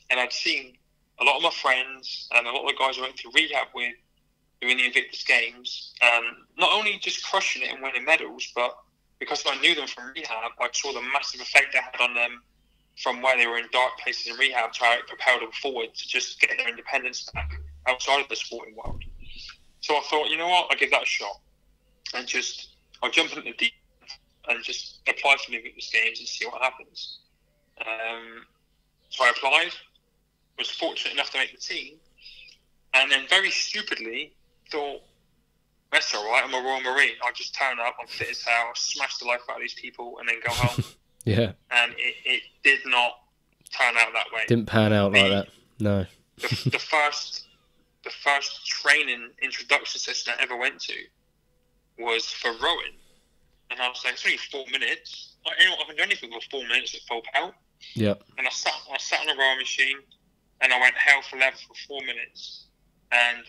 [SPEAKER 3] And I'd seen a lot of my friends and a lot of the guys I went through rehab with doing the Invictus Games, not only just crushing it and winning medals, but because I knew them from rehab, I saw the massive effect it had on them from where they were in dark places in rehab to how it propelled them forward to just get their independence back outside of the sporting world. So I thought, you know what, I'll give that a shot. And I'll jump into the deep and just apply for the Invictus Games and see what happens. So I applied, was fortunate enough to make the team, and then very stupidly thought, that's all right, I'm a Royal Marine. I'll just turn up, I'm fit as hell, smash the life out of these people, and then go home. Yeah. And it did not turn out that way.
[SPEAKER 2] Didn't pan out like that. No.
[SPEAKER 3] The first training introduction session I ever went to was for rowing, and I was like, it's only 4 minutes. I can do anything for 4 minutes at full pelt.
[SPEAKER 2] Yep.
[SPEAKER 3] And I sat on a rowing machine, and I went hell for leather for 4 minutes, and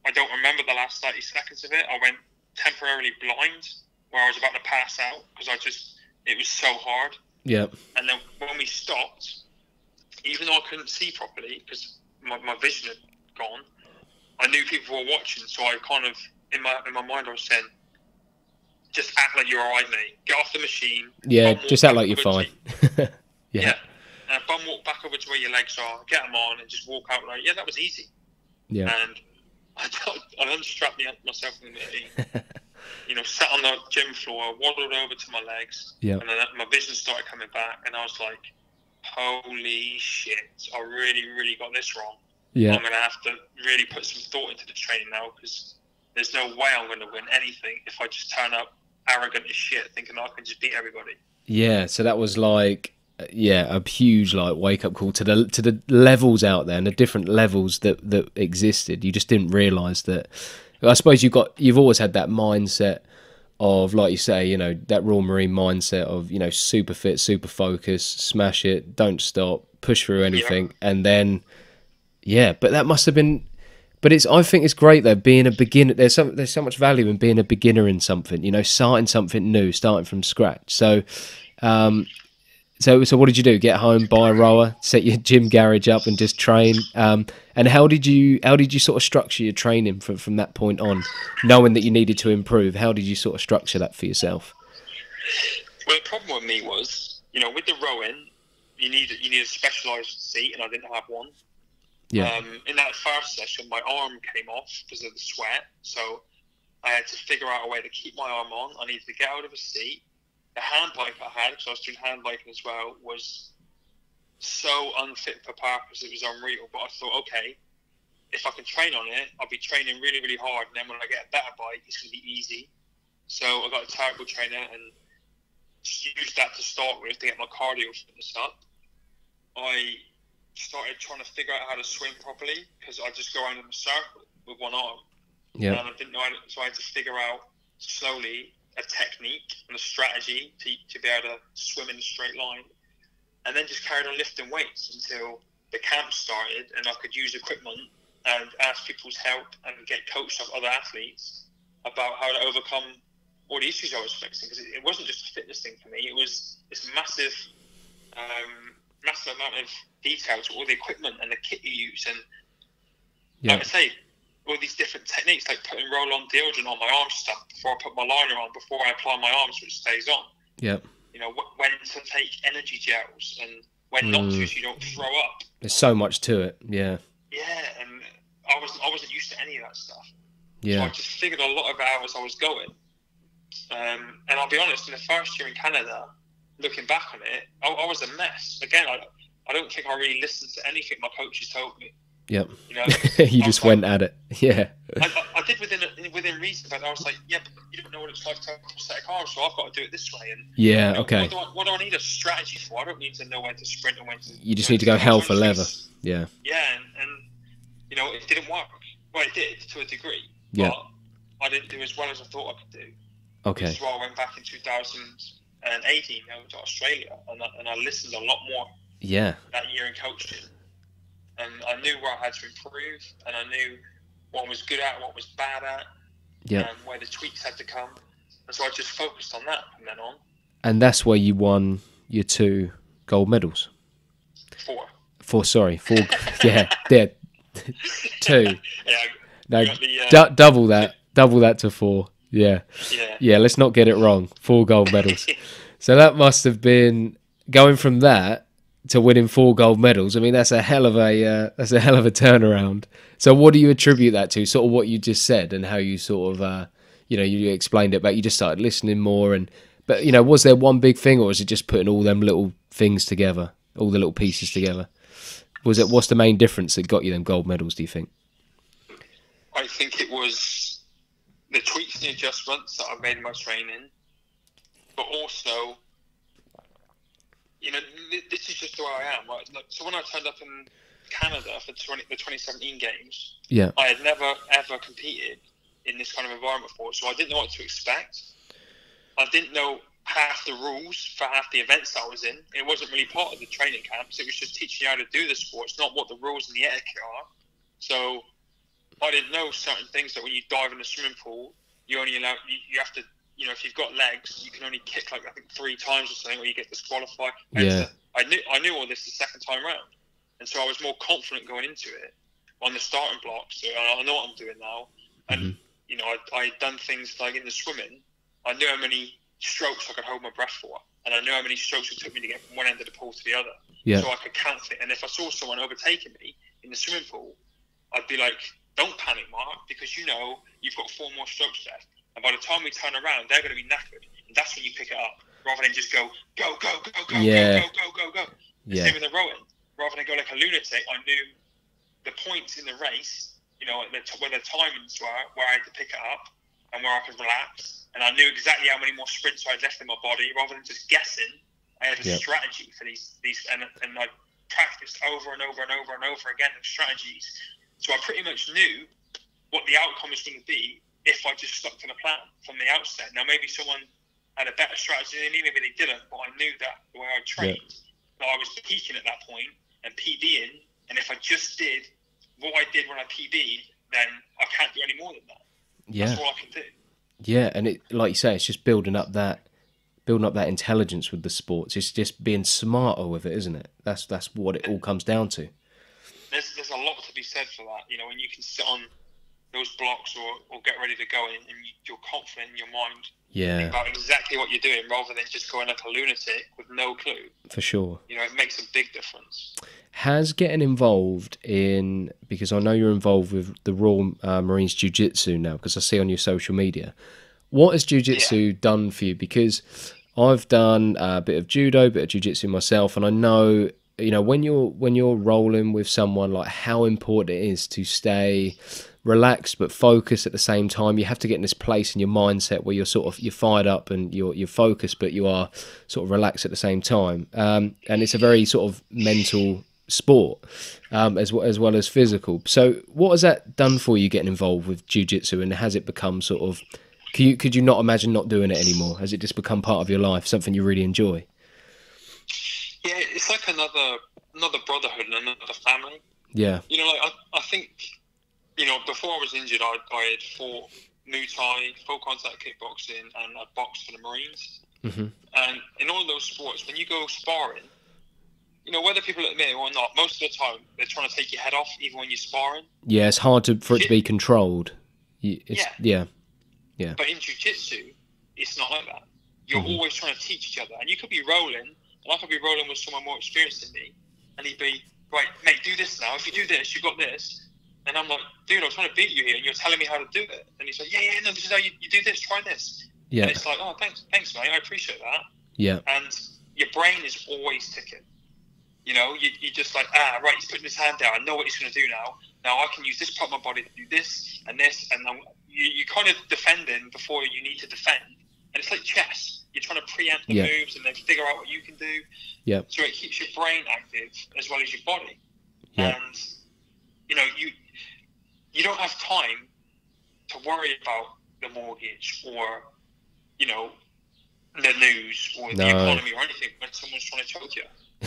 [SPEAKER 3] I don't remember the last 30 seconds of it. I went temporarily blind, where I was about to pass out because it was so hard.
[SPEAKER 2] Yep.
[SPEAKER 3] And then when we stopped, even though I couldn't see properly because my vision had gone, I knew people were watching, so I kind of, in my mind, I was saying, just act like you're all right, mate. Get off the machine.
[SPEAKER 2] Yeah, just act like you're fine.
[SPEAKER 3] Yeah. And bum walk back over to where your legs are, get them on, and just walk out like, yeah, that was easy.
[SPEAKER 2] Yeah.
[SPEAKER 3] And I unstrapped myself from the machine, sat on the gym floor, waddled over to my legs,
[SPEAKER 2] yeah.
[SPEAKER 3] And then my vision started coming back, and I was like, holy shit, I really, really got this wrong.
[SPEAKER 2] Yeah.
[SPEAKER 3] I'm going to have to really put some thought into the training now, because there's no way I'm going to win anything if I just turn up arrogant as shit, thinking I can just beat everybody.
[SPEAKER 2] Yeah, so that was like, a huge like wake up call to the levels out there and the different levels that existed. You just didn't realise that. I suppose you've always had that mindset of, like you say, that Royal Marine mindset of, super fit, super focused, smash it, don't stop, push through anything, and then, but that must have been. But I think it's great though, being a beginner. There's so much value in being a beginner in something, starting something new, starting from scratch. So, so what did you do? Get home, buy a rower, set your gym garage up, and just train. And how did you sort of structure your training from that point on, knowing that you needed to improve? How did you sort of structure that for yourself?
[SPEAKER 3] Well, the problem with me was, with the rowing, you need a specialised seat, and I didn't have one.
[SPEAKER 2] Yeah.
[SPEAKER 3] In that first session, my arm came off because of the sweat, so I had to figure out a way to keep my arm on. I needed to get out of a seat. The hand bike I had, because I was doing hand biking as well, was so unfit for purpose, it was unreal. But I thought, okay, if I can train on it, I'll be training really, really hard, and then when I get a better bike, it's going to be easy. So I got a turbo trainer and used that to start with to get my cardio fitness up. I started trying to figure out how to swim properly, because I just go around in a circle with one arm.
[SPEAKER 2] Yeah.
[SPEAKER 3] And I didn't know how to, so I had to figure out slowly a technique and a strategy to be able to swim in a straight line, and then just carried on lifting weights until the camp started and I could use equipment and ask people's help and get coached by other athletes about how to overcome all the issues I was facing, because it wasn't just a fitness thing for me, it was this massive amount of detail to all the equipment and the kit you use, and like I say, all these different techniques, like putting roll-on deodorant on my arm stump before I put my liner on, before I apply my arm so it stays on.
[SPEAKER 2] Yep.
[SPEAKER 3] When to take energy gels and when not to, so you don't throw up.
[SPEAKER 2] There's so much to it. Yeah.
[SPEAKER 3] Yeah, and I wasn't used to any of that stuff.
[SPEAKER 2] Yeah.
[SPEAKER 3] So I just figured a lot of it out as I was going. And I'll be honest, in the first year in Canada, looking back on it, I was a mess. Again, I don't think I really listened to anything my coaches told me.
[SPEAKER 2] Yep. You just went at it. Yeah.
[SPEAKER 3] I did within reason, but I was like, but you don't know what it's like to have a prosthetic arm, so I've got to do it this way. And
[SPEAKER 2] okay.
[SPEAKER 3] What do I need a strategy for? I don't need to know when to sprint and when to.
[SPEAKER 2] You just need to go hell for leather. Yeah.
[SPEAKER 3] Yeah, and it didn't work. Well, it did to a degree.
[SPEAKER 2] Yeah.
[SPEAKER 3] But I didn't do as well as I thought I could do.
[SPEAKER 2] Okay.
[SPEAKER 3] Which is why I went back in 2018 over to Australia, and I listened a lot more.
[SPEAKER 2] Yeah.
[SPEAKER 3] That year in coaching. And I knew where I had to improve, and I knew what I was good at, what I was bad at, and where the tweaks had to come. And so I just focused on that from then on.
[SPEAKER 2] And that's where you won your 2 gold medals? 4. Sorry. 4. Yeah. 2. No, double that to 4. Yeah. Yeah, let's not get it wrong. 4 gold medals. So that must have been, going from that to winning 4 gold medals. I mean, that's a hell of a turnaround. So what do you attribute that to? Sort of what you just said, and how you sort of you explained it, but you just started listening more. But was there one big thing, or was it just putting all them little things together, all the little pieces together? What's the main difference that got you them gold medals, do you think?
[SPEAKER 3] I think it was the tweaks and adjustments that I made in my training, but also you know, this is just the way I am. Right? So when I turned up in Canada for the 2017 games, I had never ever competed in this kind of environment before, so I didn't know what to expect. I didn't know half the rules for half the events I was in. It wasn't really part of the training camps. It was just teaching you how to do the sport. It's not what the rules and the etiquette are. So I didn't know certain things, that when you dive in the swimming pool, you only allow, you have to, you know, if you've got legs, you can only kick like, I think 3 times or something, or you get disqualified.
[SPEAKER 2] Yeah.
[SPEAKER 3] I knew all this the second time round. And so I was more confident going into it on the starting blocks. So I know what I'm doing now. And, you know, I had done things like in the swimming, I knew how many strokes I could hold my breath for. And I knew how many strokes it took me to get from one end of the pool to the other. Yeah. So I could count it. And if I saw someone overtaking me in the swimming pool, I'd be like, don't panic, Mark, because you know you've got 4 more strokes left. And by the time we turn around, they're going to be knackered. And that's when you pick it up, rather than just go, go, go, go, go,
[SPEAKER 2] yeah.
[SPEAKER 3] go, go, go, go, go. Yeah. Same with the rowing. Rather than go like a lunatic, I knew the points in the race, you know, where the timings were, where I had to pick it up and where I could relax. And I knew exactly how many more sprints I had left in my body. Rather than just guessing, I had a strategy for these and I practiced over and over and over and over again the strategies. So I pretty much knew what the outcome was going to be if I just stuck to the plan from the outset. Now, maybe someone had a better strategy than me, maybe they didn't, but I knew that the way I trained, that I was peaking at that point and PBing, and if I just did what I did when I PB'd, then I can't do any more than that. Yeah. That's all I can do.
[SPEAKER 2] Yeah, and it, like you say, it's just building up that intelligence with the sports. It's just being smarter with it, isn't it? That's what it all comes down to.
[SPEAKER 3] There's a lot to be said for that. You know, when you can sit on those blocks or get ready to go and you're confident in your mind about exactly what you're doing, rather than just going like a lunatic with no clue.
[SPEAKER 2] For sure.
[SPEAKER 3] You know, it makes a big difference.
[SPEAKER 2] Has getting involved in, because I know you're involved with the Royal Marines Jujutsu now, because I see on your social media, what has Jujutsu done for you? Because I've done a bit of judo, a bit of Jujutsu myself, and I know, you know, when you're rolling with someone, like how important it is to stay relaxed but focused at the same time. You have to get in this place in your mindset where you're fired up and you're focused, but you are sort of relaxed at the same time. And it's a very sort of mental sport, as well as physical. So what has that done for you getting involved with Jiu-Jitsu, and has it become sort of, could you not imagine not doing it anymore? Has it just become part of your life, something you really enjoy?
[SPEAKER 3] Yeah, it's like another brotherhood and another family.
[SPEAKER 2] Yeah.
[SPEAKER 3] You know, like I think, you know, before I was injured, I had fought Muay Thai, full contact kickboxing, and I boxed for the Marines. And in all of those sports, when you go sparring, you know, whether people admit it or not, most of the time they're trying to take your head off, even when you're sparring. Yeah,
[SPEAKER 2] it's hard for it to be controlled. Yeah.
[SPEAKER 3] But in Jiu-Jitsu, it's not like that. You're always trying to teach each other, and you could be rolling, and I could be rolling with someone more experienced than me, and he'd be, right, mate, do this now. If you do this, you've got this. And I'm like, dude, I'm trying to beat you here, and you're telling me how to do it. And he's like, yeah, no, this is how you do this. Try this. Yeah. And it's like, oh, thanks, mate. I appreciate that.
[SPEAKER 2] Yeah.
[SPEAKER 3] And your brain is always ticking. You know, you're just like, right, he's putting his hand down. I know what he's going to do now. Now I can use this part of my body to do this and this. And you're kind of defending before you need to defend. And it's like chess. You're trying to preempt the moves and then figure out what you can do.
[SPEAKER 2] Yeah.
[SPEAKER 3] So it keeps your brain active as well as your body.
[SPEAKER 2] Yeah.
[SPEAKER 3] And, you know, you don't have time to worry about the mortgage or, you know, the news or the economy or anything when someone's trying to choke you.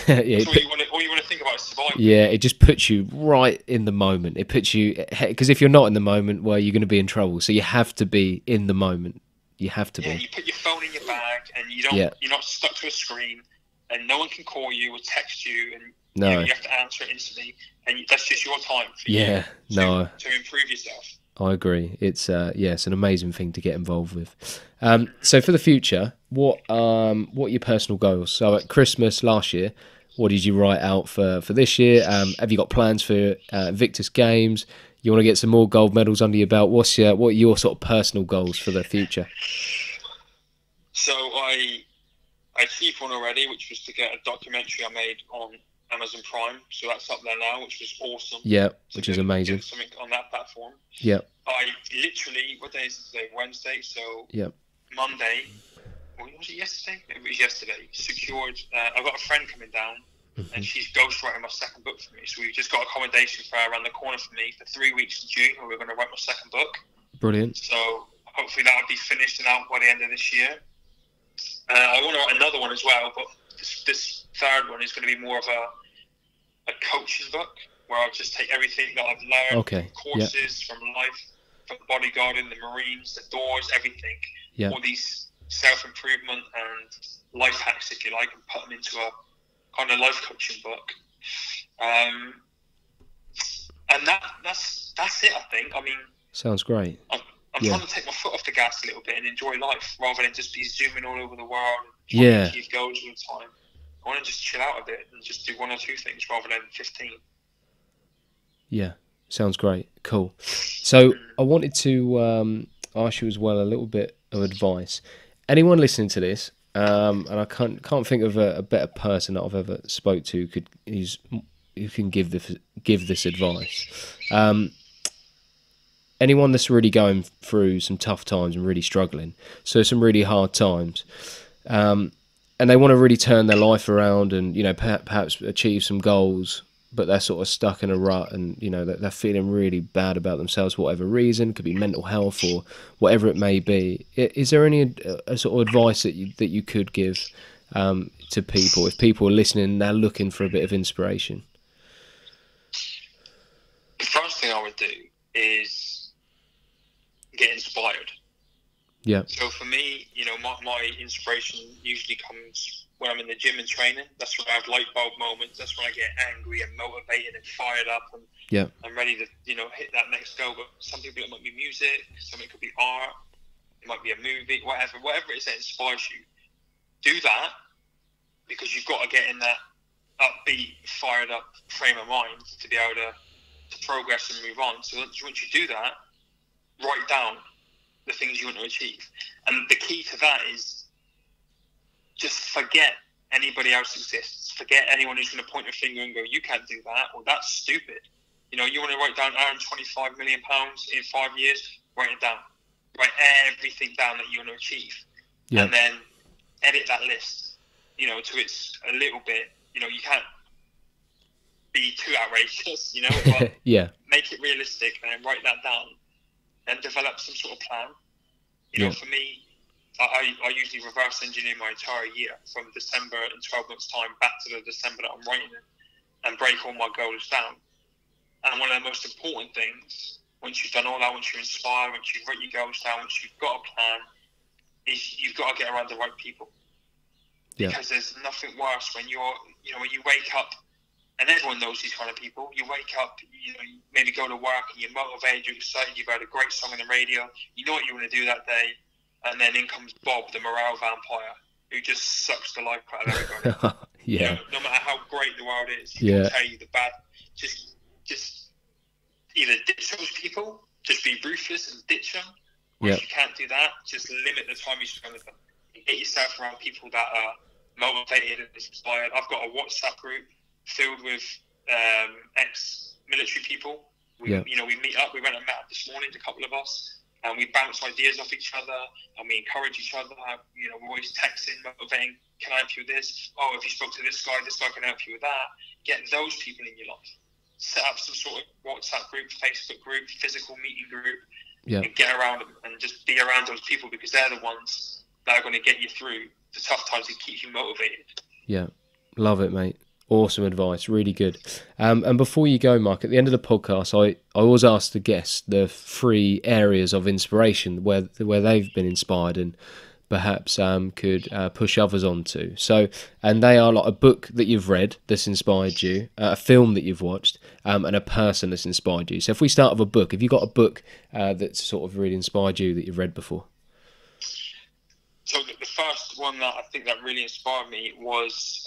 [SPEAKER 3] All you want to think about is surviving.
[SPEAKER 2] Yeah, it just puts you right in the moment. It puts you, because if you're not in the moment, well, you're going to be in trouble. So you have to be in the moment. You have to be.
[SPEAKER 3] Yeah, you put your phone in your bag and you're not stuck to a screen, and no one can call you or text you, and you have to answer it instantly, and that's just your time for you to improve yourself.
[SPEAKER 2] I agree. It's it's an amazing thing to get involved with. So for the future, what are your personal goals? So at Christmas last year, what did you write out for this year? Have you got plans for Invictus Games? You want to get some more gold medals under your belt? What are your sort of personal goals for the future?
[SPEAKER 3] So I achieved one already, which was to get a documentary I made on Amazon Prime. So that's up there now, which was awesome.
[SPEAKER 2] Yeah, which is amazing.
[SPEAKER 3] Something on that platform.
[SPEAKER 2] Yeah.
[SPEAKER 3] I literally, what day is it today? Wednesday. So
[SPEAKER 2] yeah.
[SPEAKER 3] Monday, was it yesterday? It was yesterday. Secured. I've got a friend coming down, and she's ghostwriting my second book for me. So we've just got accommodation for her around the corner for me for 3 weeks in June, where we're going to write my second book.
[SPEAKER 2] Brilliant.
[SPEAKER 3] So hopefully that'll be finished and out by the end of this year. I want to write another one as well, but this third one is going to be more of a coaching book, where I'll just take everything that I've learned, courses from life, from bodyguarding, the Marines, the doors, everything, all these self-improvement and life hacks, if you like, and put them into a kind of life coaching book. And that's it, I think. I mean,
[SPEAKER 2] sounds great.
[SPEAKER 3] I'm trying to take my foot off the gas a little bit and enjoy life, rather than just be zooming all over the world and trying to achieve goals all the time. I want to just chill out a bit and just do one or two things rather than 15.
[SPEAKER 2] Yeah, sounds great. Cool. So I wanted to ask you as well a little bit of advice. Anyone listening to this, and I can't think of a better person that I've ever spoke to who can give this advice. Anyone that's really going through some tough times and really struggling, so some really hard times, and they want to really turn their life around and, you know, perhaps achieve some goals, but they're sort of stuck in a rut, and, you know, they're feeling really bad about themselves for whatever reason. It could be mental health or whatever it may be. Is there any sort of advice that you could give to people, if people are listening and they're looking for a bit of inspiration?
[SPEAKER 3] The first thing I would do is get inspired.
[SPEAKER 2] Yeah.
[SPEAKER 3] So for me, you know, my inspiration usually comes when I'm in the gym and training. That's when I have light bulb moments. That's when I get angry and motivated and fired up, and I'm ready to, you know, hit that next goal. But some people, it might be music, something could be art, it might be a movie, whatever it is that inspires you. Do that, because you've got to get in that upbeat, fired up frame of mind to be able to progress and move on. So once you do that, write down the things you want to achieve. And the key to that is just forget anybody else exists. Forget anyone who's going to point a finger and go, you can't do that, or that's stupid. You know, you want to write down earn £25 million in 5 years, write it down. Write everything down that you want to achieve. Yeah. And then edit that list, you know, to it's a little bit, you know, you can't be too outrageous, you know, but make it realistic and then write that down and develop some sort of plan. You know, for me, I usually reverse engineer my entire year from December in 12 months' time back to the December that I'm writing in, and break all my goals down. And one of the most important things, once you've done all that, once you're inspired, once you've written your goals down, once you've got a plan, is you've got to get around the right people. Yeah. Because there's nothing worse when when you wake up, and everyone knows these kind of people. You wake up, you know, you maybe go to work and you're motivated, you're excited, you've heard a great song on the radio, you know what you want to do that day, and then in comes Bob, the morale vampire, who just sucks the life out of everybody. You know, no matter how great the world is, he can tell you the bad. Just either ditch those people, just be ruthless and ditch them, or if you can't do that, just limit the time you spend with them. Get yourself around people that are motivated and inspired. I've got a WhatsApp group filled with ex-military people. We meet up. We went and met up this morning, a couple of us, and we bounce ideas off each other, and we encourage each other. You know, we're always texting, motivating. Can I help you with this? Oh, if you spoke to this guy can help you with that. Get those people in your life. Set up some sort of WhatsApp group, Facebook group, physical meeting group, and get around them and just be around those people, because they're the ones that are going to get you through the tough times and keep you motivated. Yeah,
[SPEAKER 2] love it, mate. Awesome advice, really good. And before you go, Mark, at the end of the podcast, I always ask the guests the 3 areas of inspiration where they've been inspired and perhaps could push others onto. So, and they are like a book that you've read that's inspired you, a film that you've watched, and a person that's inspired you. So if we start with a book, have you got a book that's sort of really inspired you that you've read before?
[SPEAKER 3] So the first one that I think that really inspired me was...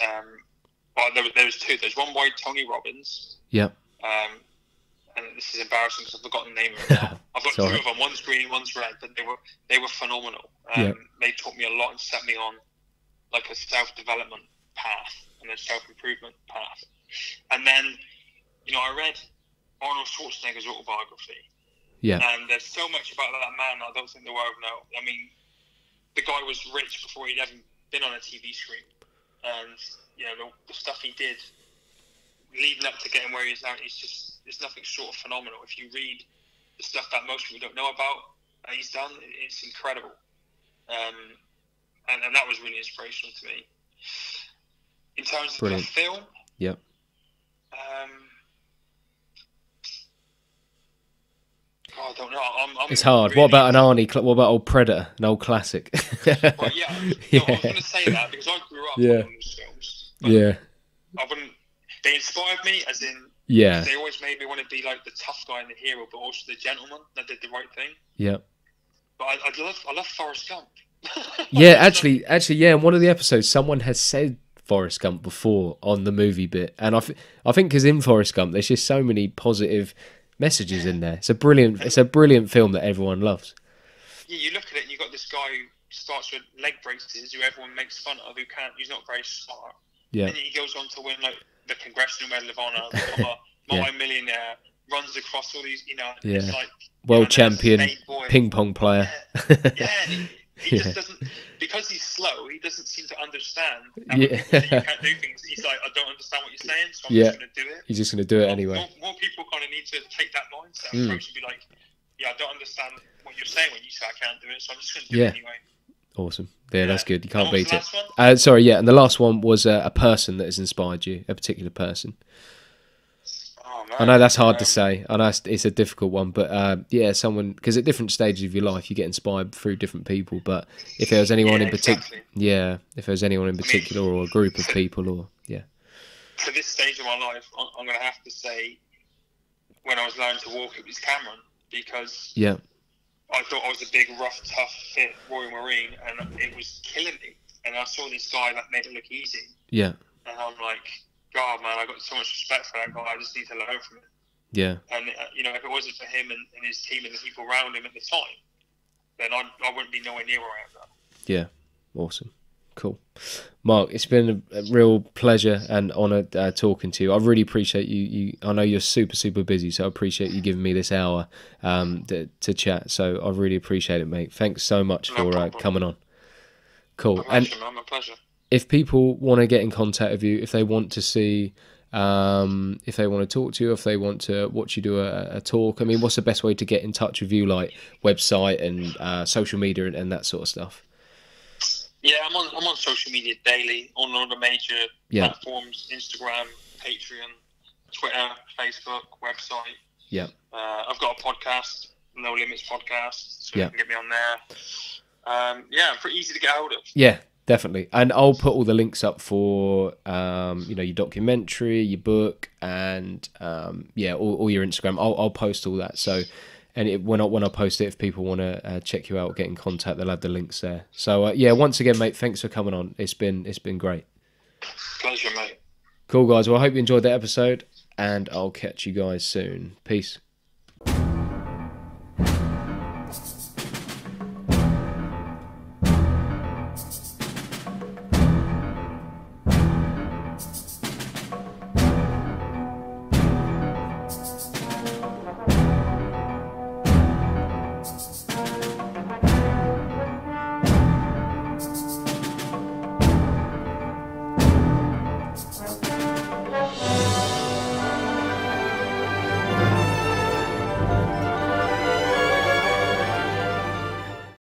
[SPEAKER 3] there was 2. There's one by Tony Robbins. Yeah. And this is embarrassing because I've forgotten the name of it. I've got 2 of them. One's green, one's red, but they were phenomenal. They taught me a lot and set me on like a self-development path and a self-improvement path. And then, you know, I read Arnold Schwarzenegger's autobiography. Yeah. And there's so much about that man I don't think the world knows. I mean, the guy was rich before he'd ever been on a TV screen, and you know the stuff he did leading up to getting where he is now, it's nothing short of phenomenal. If you read the stuff that most people don't know about that he's done, it's incredible. And that was really inspirational to me. In terms of the film,
[SPEAKER 2] yep.
[SPEAKER 3] I don't know.
[SPEAKER 2] It's hard. Really, what about an Arnie? What about old Predator, an old classic?
[SPEAKER 3] Well, yeah. No, I was going to say that because I grew up on those films.
[SPEAKER 2] Yeah.
[SPEAKER 3] I wouldn't. They inspired me, as in.
[SPEAKER 2] Yeah.
[SPEAKER 3] They always made me want to be like the tough guy and the hero, but also the gentleman that did the right thing.
[SPEAKER 2] Yeah.
[SPEAKER 3] But I love Forrest Gump.
[SPEAKER 2] Yeah, actually, yeah. In one of the episodes, someone has said Forrest Gump before on the movie bit, and I think because in Forrest Gump, there's just so many positive messages in there. It's a brilliant film that everyone loves.
[SPEAKER 3] Yeah, you look at it and you've got this guy who starts with leg braces, who everyone makes fun of, who's not very smart.
[SPEAKER 2] Yeah.
[SPEAKER 3] And then he goes on to win like the Congressional Medal of Honor, become a multi-millionaire, runs across all these, it's like
[SPEAKER 2] world champion ping pong player.
[SPEAKER 3] He just doesn't, because he's slow. He doesn't seem to understand. You can't do things. He's like, I don't understand what you're saying, so I'm just going to do it.
[SPEAKER 2] He's just going to do it anyway.
[SPEAKER 3] More people kind of need to take that mindset approach and be like, I don't understand what you're saying when you say I can't do it, so I'm just going to do it anyway.
[SPEAKER 2] Awesome. Yeah, that's good. You can't beat it. Sorry, and the last one was a person that has inspired you, a particular person.
[SPEAKER 3] Oh, man.
[SPEAKER 2] I know that's hard to say. I know it's a difficult one, but someone, because at different stages of your life you get inspired through different people. But if there was anyone in particular, if there was anyone in particular, or a group of people, or
[SPEAKER 3] for this stage of my life, I'm going to have to say, when I was learning to walk, it was Cameron, because I thought I was a big, rough, tough, fit Royal Marine, and it was killing me. And I saw this guy that made it look easy. Yeah. And I'm like, God, man, I got so much respect for that guy. I just need to learn from him. Yeah. And, if it wasn't for him and his team and the people around him at the time, then I wouldn't be nowhere near where I am now.
[SPEAKER 2] Yeah. Awesome. Cool. Mark, it's been a real pleasure and honour talking to you. I really appreciate you. I know you're super, super busy, so I appreciate you giving me this hour to chat. So I really appreciate it, mate. Thanks so much for coming on. Cool.
[SPEAKER 3] My pleasure.
[SPEAKER 2] If people want to get in contact with you, if they want to see, if they want to talk to you, if they want to watch you do a talk, I mean, what's the best way to get in touch with you, like website and social media and that sort of stuff?
[SPEAKER 3] Yeah, I'm on social media daily on all the major platforms: Instagram, Patreon, Twitter, Facebook, website. Yeah. I've got a podcast, No Limits Podcast, so you can get me on there. I'm pretty easy to get hold of. Yeah, definitely. And I'll put all the links up for your documentary, your book, and all your Instagram. I'll post all that. So. And when I post it, if people want to check you out, get in contact, they'll have the links there. So once again, mate, thanks for coming on. It's been great. Pleasure, mate. Cool, guys. Well, I hope you enjoyed that episode, and I'll catch you guys soon. Peace.